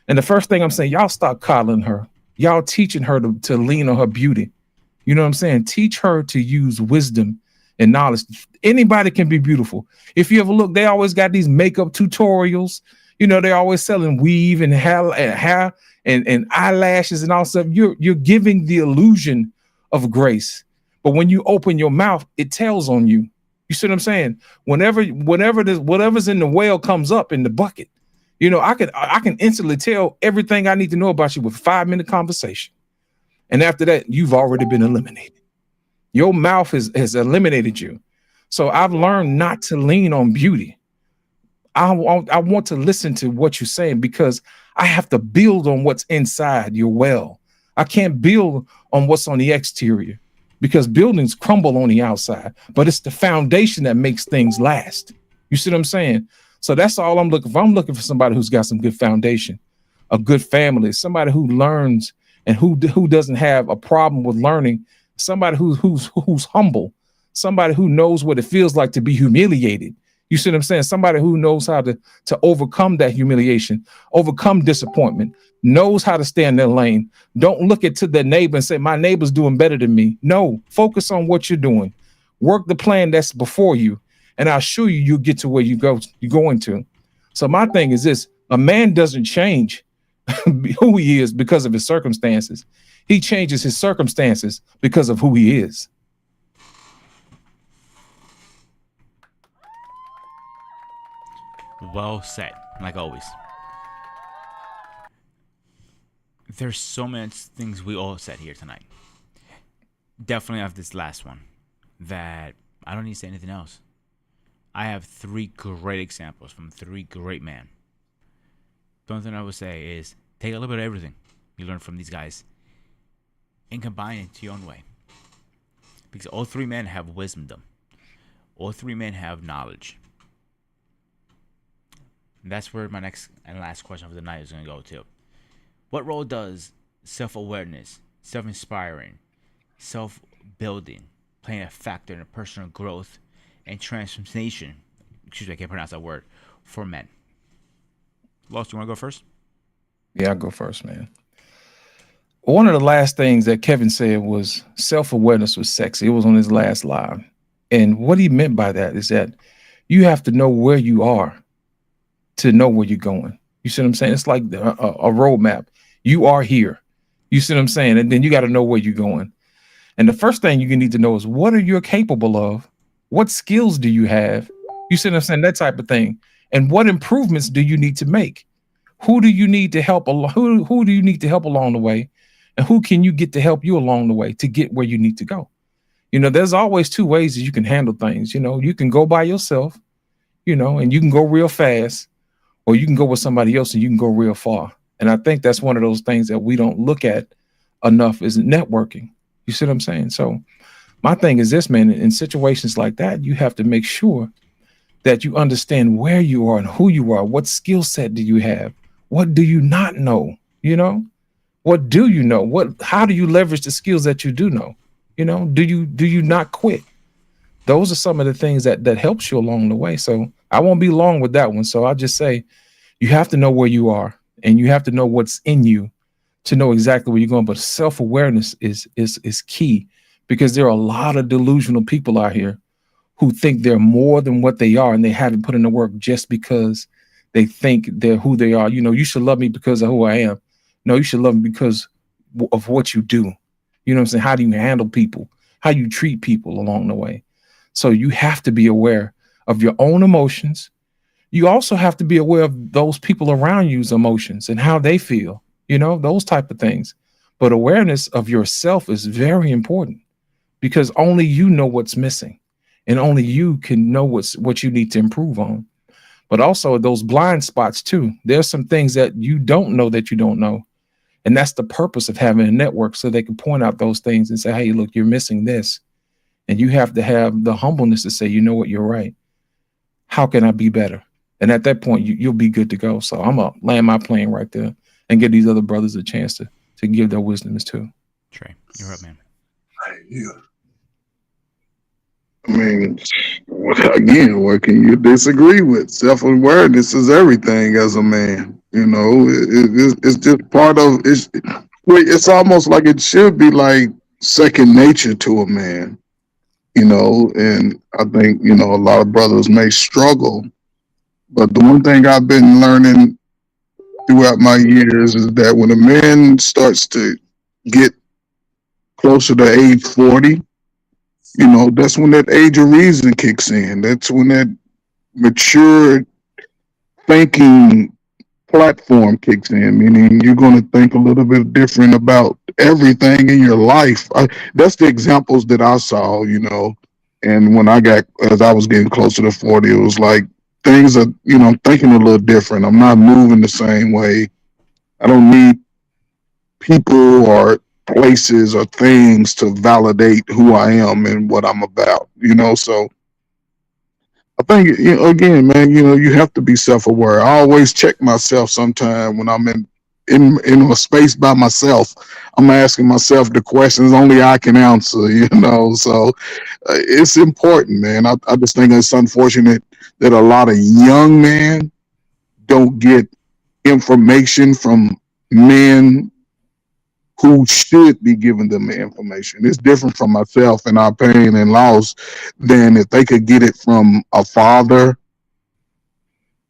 And the first thing I'm saying, y'all stop coddling her. Y'all teaching her to lean on her beauty. You know what I'm saying? Teach her to use wisdom and knowledge. Anybody can be beautiful. If you ever look, they always got these makeup tutorials. You know, they're always selling weave and hair and eyelashes and all stuff. You're giving the illusion of grace. But when you open your mouth, it tells on you. You see what I'm saying? Whatever's in the well comes up in the bucket. You know, I can instantly tell everything I need to know about you with a 5-minute conversation. And after that, you've already been eliminated. Your mouth has eliminated you. So I've learned not to lean on beauty. I want to listen to what you're saying because I have to build on what's inside your well. I can't build on what's on the exterior because buildings crumble on the outside, but it's the foundation that makes things last. You see what I'm saying? So that's all I'm looking for. I'm looking for somebody who's got some good foundation, a good family, somebody who learns and who doesn't have a problem with learning, somebody who's humble, somebody who knows what it feels like to be humiliated. You see what I'm saying? Somebody who knows how to overcome that humiliation, overcome disappointment, knows how to stay in their lane. Don't look to their neighbor and say, my neighbor's doing better than me. No, focus on what you're doing. Work the plan that's before you. And I'll show you, you'll get to where you're going to. So my thing is this, a man doesn't change who he is because of his circumstances. He changes his circumstances because of who he is. Well said, like always. There's so many things we all said here tonight. Definitely have this last one that I don't need to say anything else. I have 3 great examples from 3 great men. The only thing I would say is take a little bit of everything you learn from these guys and combine it to your own way. Because all 3 men have wisdom. All 3 men have knowledge. And that's where my next and last question for the night is going to go to. What role does self-awareness, self-inspiring, self-building play a factor in personal growth and transformation? Excuse me, I can't pronounce that word. For men. Lost, you want to go first? Yeah, I'll go first, man. One of the last things that Kevin said was self-awareness was sexy. It was on his last live. And what he meant by that is that you have to know where you are to know where you're going. You see what I'm saying? It's like a roadmap. You are here. You see what I'm saying? And then you got to know where you're going. And the first thing you need to know is what are you capable of? What skills do you have? You see what I'm saying? That type of thing. And what improvements do you need to make? Who do you need to help? Who do you need to help along the way? And who can you get to help you along the way to get where you need to go? You know, there's always 2 ways that you can handle things. You know, you can go by yourself, you know, and you can go real fast, or you can go with somebody else and you can go real far. And I think that's one of those things that we don't look at enough is networking. You see what I'm saying? So my thing is this, man, in situations like that, you have to make sure that you understand where you are and who you are. What skill set do you have? What do you not know? You know, What do you know? How do you leverage the skills that you do know? Do you not quit? Those are some of the things that helps you along the way. So I won't be long with that one. So I'll just say you have to know where you are, and you have to know what's in you to know exactly where you're going. But self-awareness is key, because there are a lot of delusional people out here who think they're more than what they are, and they haven't put in the work just because they think they're who they are. You should love me because of who I am. No, you should love me because of what you do. You know what I'm saying? How do you handle people? How you treat people along the way? So you have to be aware of your own emotions. You also have to be aware of those people around you's emotions and how they feel, those type of things. But awareness of yourself is very important, because only you know what's missing, and only you can know what you need to improve on. But also those blind spots too. There's some things that you don't know that you don't know. And that's the purpose of having a network, so they can point out those things and say, hey, look, you're missing this. And you have to have the humbleness to say, you know what, you're right. How can I be better? And at that point, you'll be good to go. So I'm going to land my plane right there and give these other brothers a chance to give their wisdoms too. Trey, you're up, man. Yeah. I mean, again, what can you disagree with? Self-awareness is everything as a man. It's just part of it's. It's almost like it should be like second nature to a man. And I think a lot of brothers may struggle, but the one thing I've been learning throughout my years is that when a man starts to get closer to age 40, that's when that age of reason kicks in. That's when that mature thinking platform kicks in, meaning you're going to think a little bit different about everything in your life. That's the examples that I saw, and as I was getting closer to 40, it was like things are, I'm thinking a little different. I'm not moving the same way. I don't need people or places or things to validate who I am and what I'm about, so I think, again, man, you have to be self-aware. I always check myself sometime when I'm in a space by myself. I'm asking myself the questions only I can answer, so it's important, man. I just think it's unfortunate that a lot of young men don't get information from men who should be giving them the information. It's different from myself and our pain and loss than if they could get it from a father.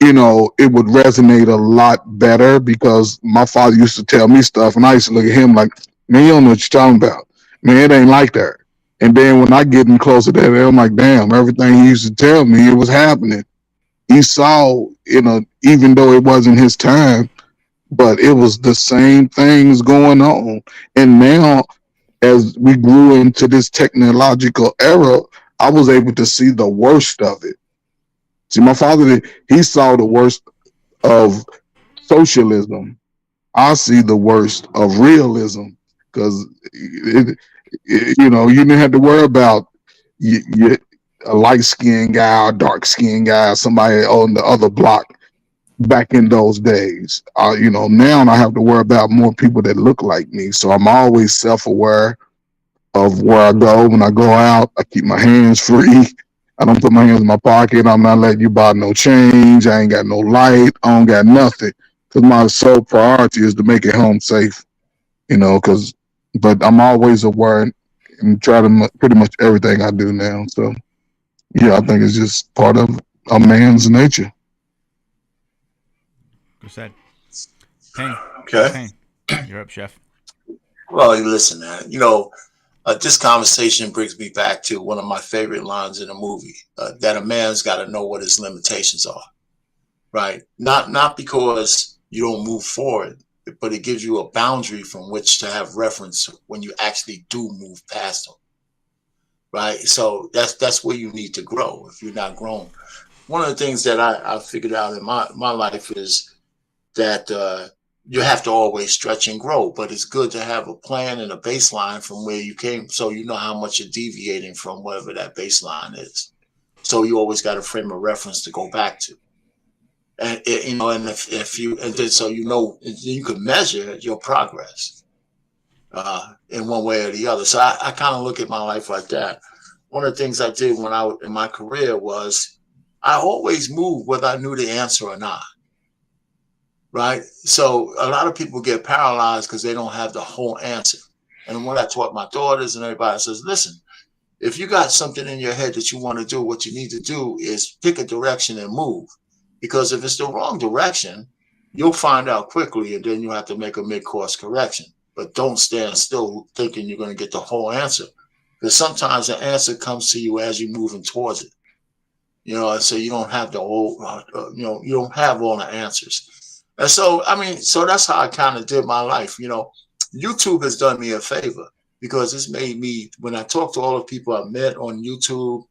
It would resonate a lot better, because my father used to tell me stuff and I used to look at him like, man, you don't know what you're talking about. Man, it ain't like that. And then when I get him closer to that, I'm like, damn, everything he used to tell me, it was happening. He saw, even though it wasn't his time, but it was the same things going on. And now, as we grew into this technological era, I was able to see the worst of it. See, my father, he saw the worst of socialism. I see the worst of realism, because, you didn't have to worry about a light-skinned guy or dark-skinned guy, somebody on the other block. Back in those days, now I have to worry about more people that look like me. So I'm always self-aware of where I go. When I go out, I keep my hands free. I don't put my hands in my pocket. I'm not letting you buy no change. I ain't got no light. I don't got nothing, because my sole priority is to make it home safe. But I'm always aware and try to pretty much everything I do now. So yeah, I think it's just part of a man's nature. Good said. Payne. Okay. Payne. You're up, chef. Well, listen, man. This conversation brings me back to one of my favorite lines in a movie, that a man's got to know what his limitations are, right? Not because you don't move forward, but it gives you a boundary from which to have reference when you actually do move past them, right? So that's where you need to grow if you're not grown. One of the things that I figured out in my life is that you have to always stretch and grow, but it's good to have a plan and a baseline from where you came, so you know how much you're deviating from whatever that baseline is. So you always got a frame of reference to go back to, and if you, and then so you can measure your progress. in one way or the other. So I kind of look at my life like that. One of the things I did when I was in my career was I always moved whether I knew the answer or not. Right. So a lot of people get paralyzed because they don't have the whole answer. And when I taught my daughters and everybody says, listen, if you got something in your head that you want to do, what you need to do is pick a direction and move. Because if it's the wrong direction, you'll find out quickly and then you have to make a mid-course correction. But don't stand still thinking you're going to get the whole answer. Because sometimes the answer comes to you as you're moving towards it. You know, so you don't have the whole, you don't have all the answers. And so, I mean, so that's how I kind of did my life. You know, YouTube has done me a favor because it's made me, when I talk to all the people I met on YouTube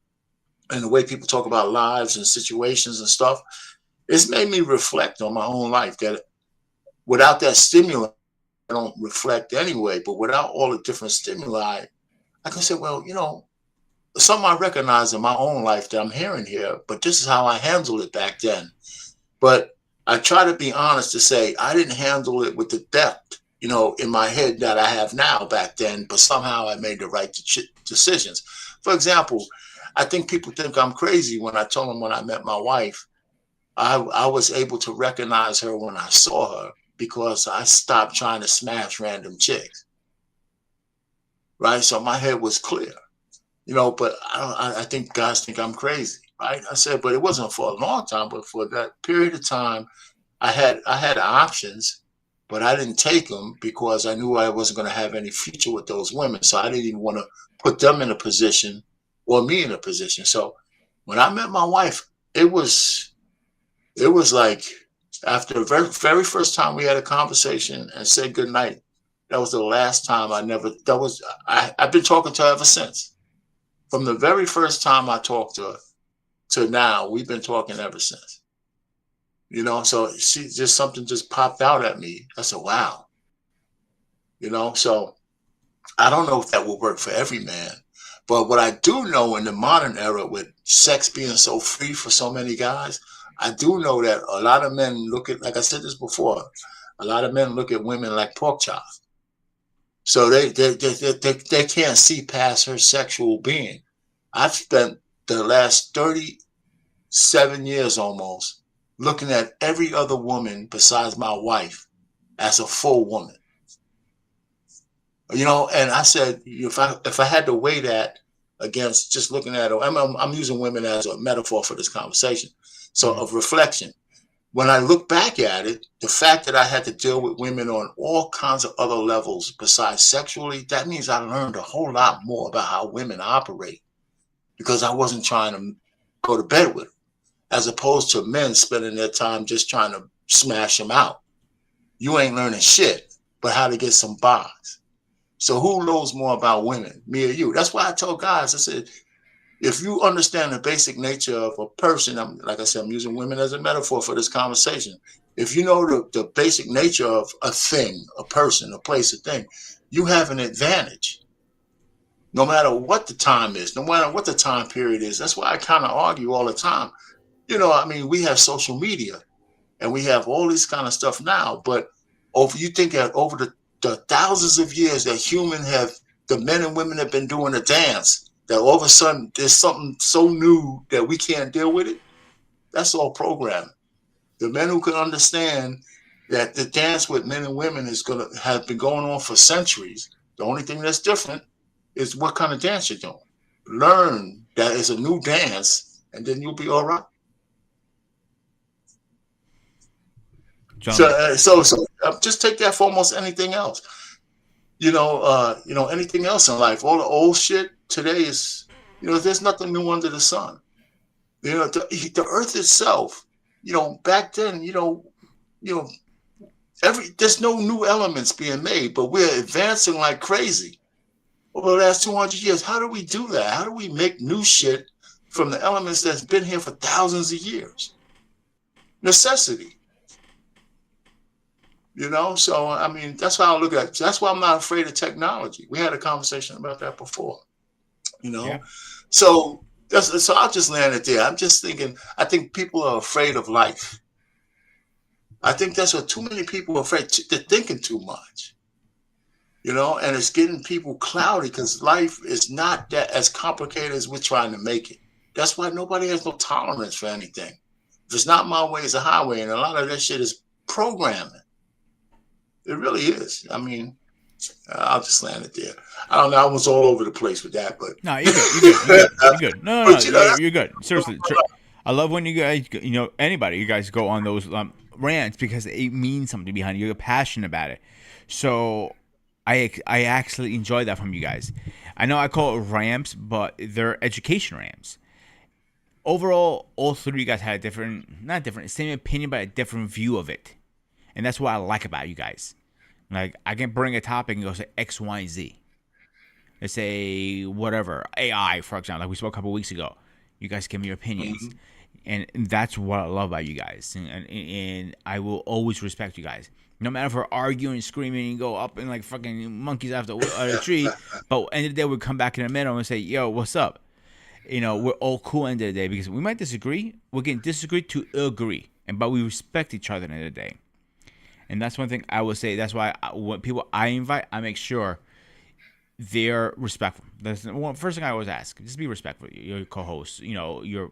and the way people talk about lives and situations and stuff, it's made me reflect on my own life that without that stimuli, I don't reflect anyway, but without all the different stimuli, I can say, well, you know, some I recognize in my own life that I'm hearing here, but this is how I handled it back then. But I try to be honest to say I didn't handle it with the depth, you know, in my head that I have now back then, but somehow I made the right decisions. For example, I think people think I'm crazy when I told them when I met my wife, I was able to recognize her when I saw her because I stopped trying to smash random chicks. Right. So my head was clear, you know, but I think guys think I'm crazy. Right. I said, but it wasn't for a long time, but for that period of time, I had options, but I didn't take them because I knew I wasn't going to have any future with those women. So I didn't even want to put them in a position or me in a position. So when I met my wife, it was like after the very first time we had a conversation and said goodnight, that was the last time I've been talking to her ever since. From the very first time I talked to her to now, we've been talking ever since. You know, so something just popped out at me. I said, wow. You know, so I don't know if that will work for every man. But what I do know in the modern era with sex being so free for so many guys, I do know that a lot of men look at, like I said this before, a lot of men look at women like pork chops. So they can't see past her sexual being. I've spent the last 37 years almost looking at every other woman besides my wife as a full woman. You know, and I said, if I had to weigh that against just looking at her, I'm using women as a metaphor for this conversation. So of reflection. When I look back at it, the fact that I had to deal with women on all kinds of other levels besides sexually, that means I learned a whole lot more about how women operate because I wasn't trying to go to bed with them, as opposed to men spending their time just trying to smash them out. You ain't learning shit, but how to get some bars. So who knows more about women, me or you? That's why I tell guys, I said, if you understand the basic nature of a person, like I said, I'm using women as a metaphor for this conversation. If you know the basic nature of a thing, a person, a place, a thing, you have an advantage. No matter what the time is, no matter what the time period is. That's why I kind of argue all the time. You know, I mean, we have social media and we have all this kind of stuff now, but you think that over the thousands of years that the men and women have been doing the dance, that all of a sudden there's something so new that we can't deal with it. That's all programming. The men who can understand that the dance with men and women is going to have been going on for centuries. The only thing that's different is what kind of dance you're doing. Learn that it's a new dance, and then you'll be all right. So just take that for almost anything else. You know, anything else in life. All the old shit today is, you know, there's nothing new under the sun. You know, the earth itself, you know, back then, there's no new elements being made, but we're advancing like crazy over the last 200 years. How do we do that? How do we make new shit from the elements that's been here for thousands of years? Necessity. You know, so I mean, that's how I look at it. That's why I'm not afraid of technology. We had a conversation about that before. You know, yeah. So I'll just land it there. I'm just thinking. I think people are afraid of life. I think that's what too many people are afraid. They're thinking too much. you know, and it's getting people cloudy because life is not that as complicated as we're trying to make it. That's why nobody has no tolerance for anything. If it's not my way, it's a highway, and a lot of that shit is programming. It really is. I mean, I'll just land it there. I don't know. I was all over the place with that, but No, you're good. You're good. You're good. No, but you know, you're good. Seriously, I love when you guys, anybody, you guys go on those rants because it means something behind it. You're passionate about it. So I actually enjoy that from you guys. I know I call it ramps, but they're education ramps. Overall, all three of you guys had not different, same opinion, but a different view of it. And that's what I like about you guys. Like, I can bring a topic and go say X, Y, Z. Let's say whatever, AI, for example, like we spoke a couple weeks ago. You guys give me your opinions. And that's what I love about you guys. And I will always respect you guys. No matter if we're arguing, screaming, and go up and like fucking monkeys after a tree. But at the end of the day, we'll come back in the middle and say, yo, what's up? We're all cool at the end of the day because we might disagree. We can disagree to agree. But we respect each other at the end of the day. And that's one thing I would say. That's why when people I invite, I make sure they're respectful. That's the first thing I always ask. Just be respectful. Your co-hosts, your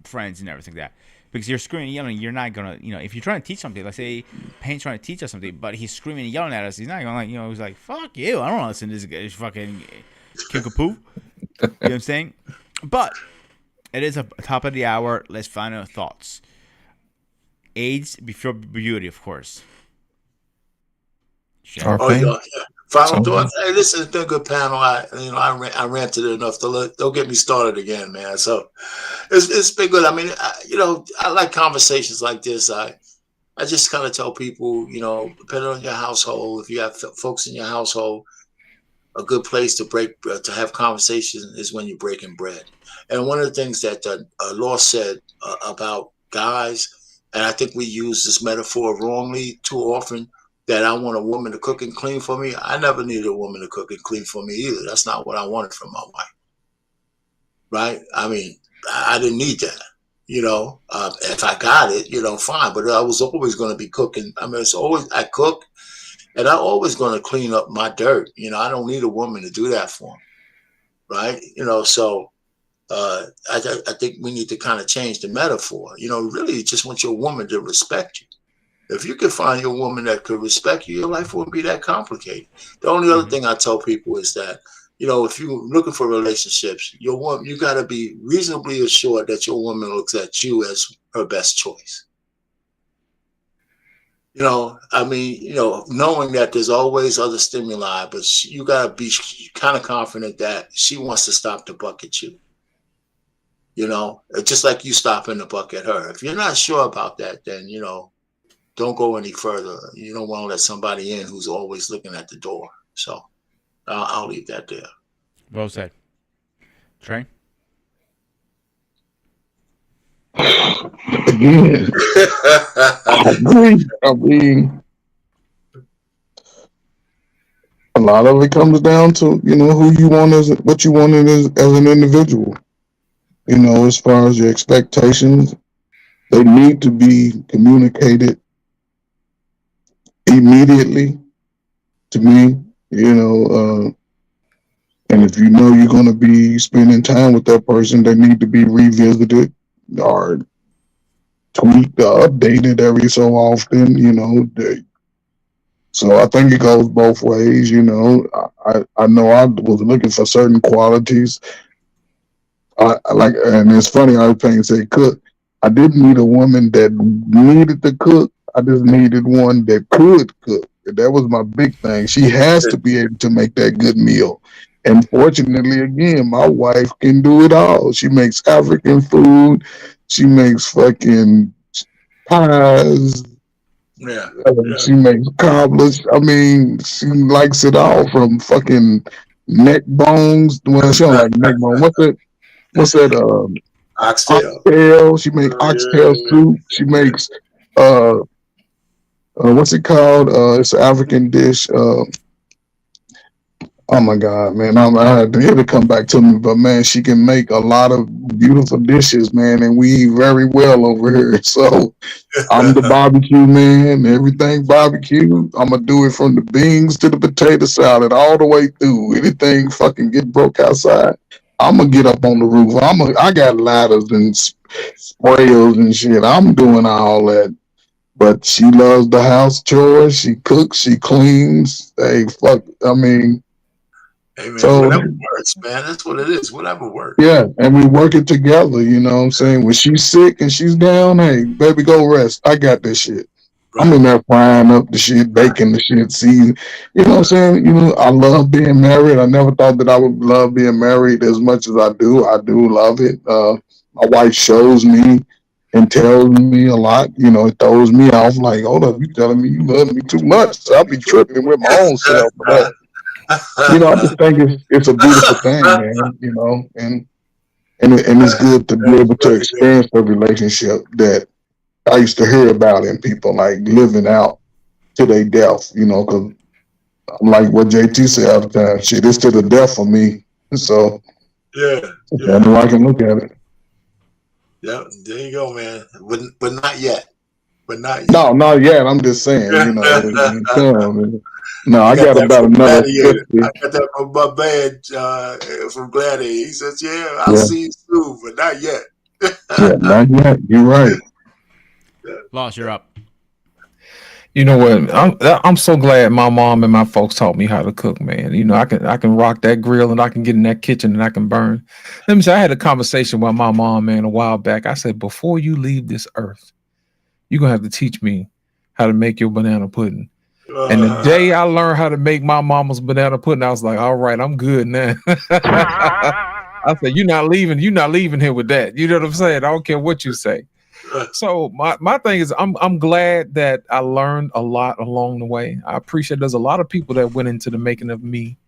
friends and everything like that. Because you're screaming and yelling, you're not going to, if you're trying to teach something, let's say Payne's trying to teach us something, but he's screaming and yelling at us, he's not going to he's like, fuck you. I don't want to listen to this fucking kickapoo. You know what I'm saying? But it is a top of the hour. Let's find our thoughts. AIDS before beauty, of course. Yeah. Final thoughts. Hey, listen, it's been a good panel. I ranted enough. Don't get me started again, man. So it's been good. I mean, I like conversations like this. I just kind of tell people, depending on your household, if you have folks in your household, a good place to have conversations is when you're breaking bread. And one of the things that Law said about guys, and I think we use this metaphor wrongly too often, that I want a woman to cook and clean for me. I never needed a woman to cook and clean for me either. That's not what I wanted from my wife. Right? I mean, I didn't need that. If I got it, fine. But I was always going to be cooking. I mean, I cook, and I'm always going to clean up my dirt. I don't need a woman to do that for me. Right? So I think we need to kind of change the metaphor. Really just want your woman to respect you. If you can find your woman that could respect you, your life wouldn't be that complicated. The only other thing I tell people is that, if you're looking for relationships, you got to be reasonably assured that your woman looks at you as her best choice. Knowing that there's always other stimuli, but you got to be kind of confident that she wants to stop the buck at you. Just like you stopping the buck at her. If you're not sure about that, then, don't go any further. You don't want to let somebody in who's always looking at the door. So I'll leave that there. Well said. Trey? Again, I agree. I mean, a lot of it comes down to, who you want what you want as an individual. As far as your expectations, they need to be communicated immediately to me, and if you're going to be spending time with that person, they need to be revisited or tweaked or updated every so often, so I think it goes both ways. I know I was looking for certain qualities. And it's funny how Payne said cook. I didn't need a woman that needed to cook. I just needed one that could cook. That was my big thing. She has to be able to make that good meal. And fortunately, again, my wife can do it all. She makes African food. She makes fucking pies. Yeah. She makes cobblers. I mean, she likes it all from fucking neck bones. Well, she don't like neck bones. What's that? Oxtail. She makes oxtail soup. She makes what's it called? It's an African dish. Oh my God, man! I had to hear it come back to me, but man, she can make a lot of beautiful dishes, man, and we eat very well over here. So I'm the barbecue man, everything barbecue. I'm gonna do it from the beans to the potato salad, all the way through. Anything fucking get broke outside, I'm gonna get up on the roof. I got ladders and sprayers and shit. I'm doing all that. But she loves the house chores. She cooks. She cleans. Hey, fuck. I mean, Hey man, so whatever works, man. That's what it is. Whatever works. yeah, and we work it together. You know what I'm saying? When she's sick and she's down, hey, baby, go rest. I got this shit. I'm Right. in there frying up the shit, baking the shit, season. You know what I'm saying? You know, I love being married. I never thought that I would love being married as much as I do. I do love it. My wife shows me and tells me a lot. You know, it throws me off like, hold up, you telling me you love me too much. So I'll be tripping with my own self. But, you know, I just think it's a beautiful thing, man, you know, and it's good to be That's able to really good. experience a relationship that I used to hear about in people like living out to their death, you know, because I'm like what JT said all the time, shit, it's to the death for me. So Yeah, I yeah, know I can look at it. yeah. There you go, man. But not yet. But not yet. No, not yet. I'm just saying, you know, when it comes. No, I I got got that about from another Gladiator. 50. I got that from my band from Gladiator. He says, "Yeah, I'll Yeah, see you soon, but not yet." yeah, not yet. You're right. Loss, you're up. You know what? I'm so glad my mom and my folks taught me how to cook, man. You know, I can rock that grill and I can get in that kitchen and I can burn. Let me say, I had a conversation with my mom, man, a while back. I said, before you leave this earth, you're gonna have to teach me how to make your banana pudding. And the day I learned how to make my mama's banana pudding, I was like, all right, I'm good now. I said, you're not leaving here with that. You know what I'm saying? I don't care what you say. So my thing is I'm glad that I learned a lot along the way. I appreciate there's a lot of people that went into the making of me.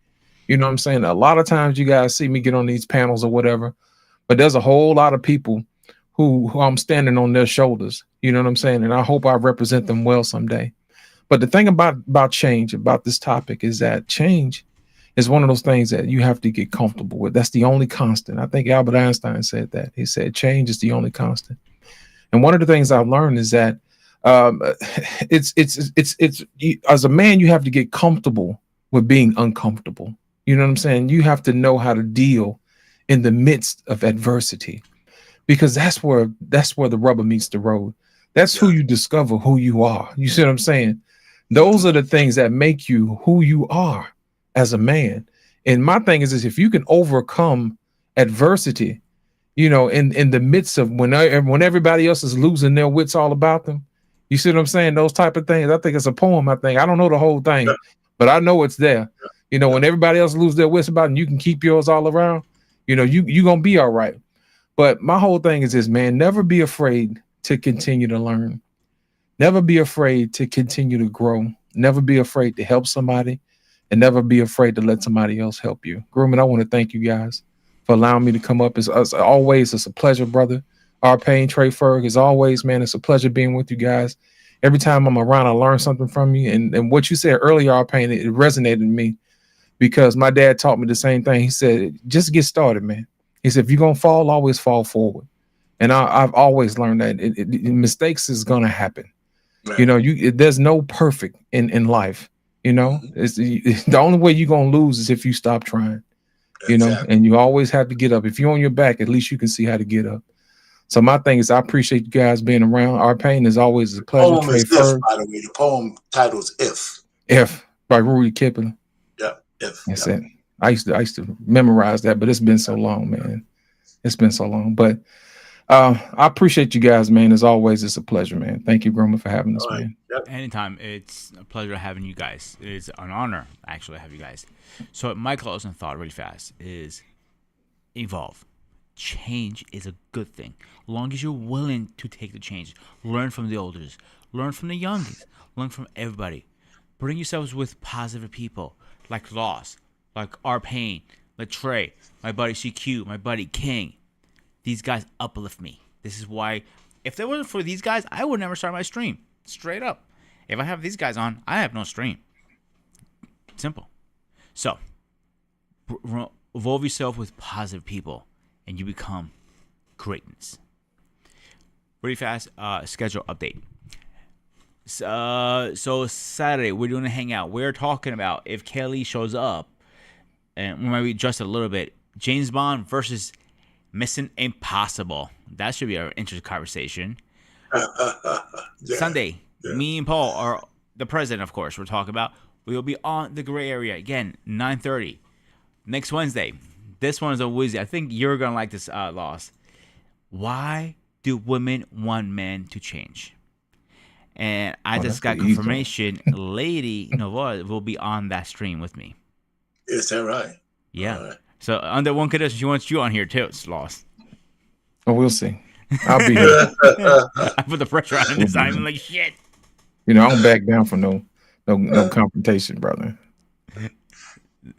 You know what I'm saying? A lot of times you guys see me get on these panels or whatever, but there's a whole lot of people who I'm standing on their shoulders. You know what I'm saying? And I hope I represent them well someday. But the thing about change, about this topic, is that change is one of those things that you have to get comfortable with. That's the only constant. I think Albert Einstein said that. He said change is the only constant. And one of the things I've learned is that um, as a man, you have to get comfortable with being uncomfortable. You know what I'm saying? You have to know how to deal in the midst of adversity, because that's where the rubber meets the road. That's who Yeah. you discover who you are. You see what I'm saying? Those are the things that make you who you are as a man. And my thing is if you can overcome adversity, you know, in the midst of when everybody else is losing their wits all about them. You see what I'm saying? Those type of things. I think it's a poem. I don't know the whole Yeah. thing, but I know it's there. You know, Yeah. when everybody else lose their wits about it and you can keep yours all around, you know, you gonna be all right. But my whole thing is this, man, never be afraid to continue to learn. Never be afraid to continue to grow. Never be afraid to help somebody, and never be afraid to let somebody else help you. Grooming, I want to thank you guys for allowing me to come up. As always, it's a pleasure, brother. Our Payne, Trey Ferg, as always, man, it's a pleasure being with you guys. Every time I'm around, I learn something from you. And what you said earlier, our Payne, it resonated in me because my dad taught me the same thing. He said, just get started, man. He said, if you're going to fall, always fall forward. And I've always learned that mistakes is going to happen. Right. You know, there's no perfect in life. You know, it's the only way you're going to lose is if you stop trying. You know, Exactly. and you always have to get up. If you're on your back, at least you can see how to get up. So my thing is, I appreciate you guys being around. Our Pain is always a pleasure. Poem Trey is if, Ferg. by the way. The poem title is If. F by Rudy Kipling. Yeah. If. That's Yeah. it. I used to memorize that, but it's been so long, man. It's been so long. But I appreciate you guys, man. As always, it's a pleasure, man. Thank you, Groomer, for having us, All right. man. Yep. Anytime. It's a pleasure having you guys. It's an honor, actually, to have you guys. So my closing thought really fast is evolve. Change is a good thing. As long as you're willing to take the change. Learn from the elders. Learn from the youngest. Learn from everybody. Bring yourselves with positive people like Loss, like our Pain, like Trey, my buddy CQ, my buddy King. These guys uplift me. This is why, if there wasn't for these guys, I would never start my stream. Straight up. If I have these guys on, I have no stream. Simple. So, Involve yourself with positive people, and you become greatness. Really fast schedule update. So Saturday we're doing a hangout. We're talking about if Kelly shows up, and we might adjust it a little bit. James Bond versus Mission Impossible. That should be an interesting conversation. Sunday, me and Paul are the president, of course. We're talking about. We will be on the gray area again, 9:30. Next Wednesday. This one is a woozy. I think you're gonna like this, Loss. Why do women want men to change? And I just got confirmation. Lady Novoa will be on that stream with me. Is that right? Yeah. Right. So under one condition, she wants you on here too. It's Lost. Oh, we'll see. I'll be here. I put the pressure on him this time. I'm like, shit. You know, I don't back down from no confrontation, brother.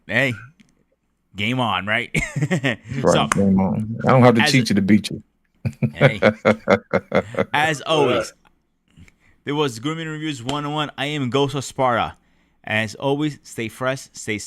Hey, game on, right? Right, so, game on. I don't have to cheat you to beat you. Hey, as always, there was Grooming Reviews 101. I am Ghost of Sparta. As always, stay fresh, stay safe.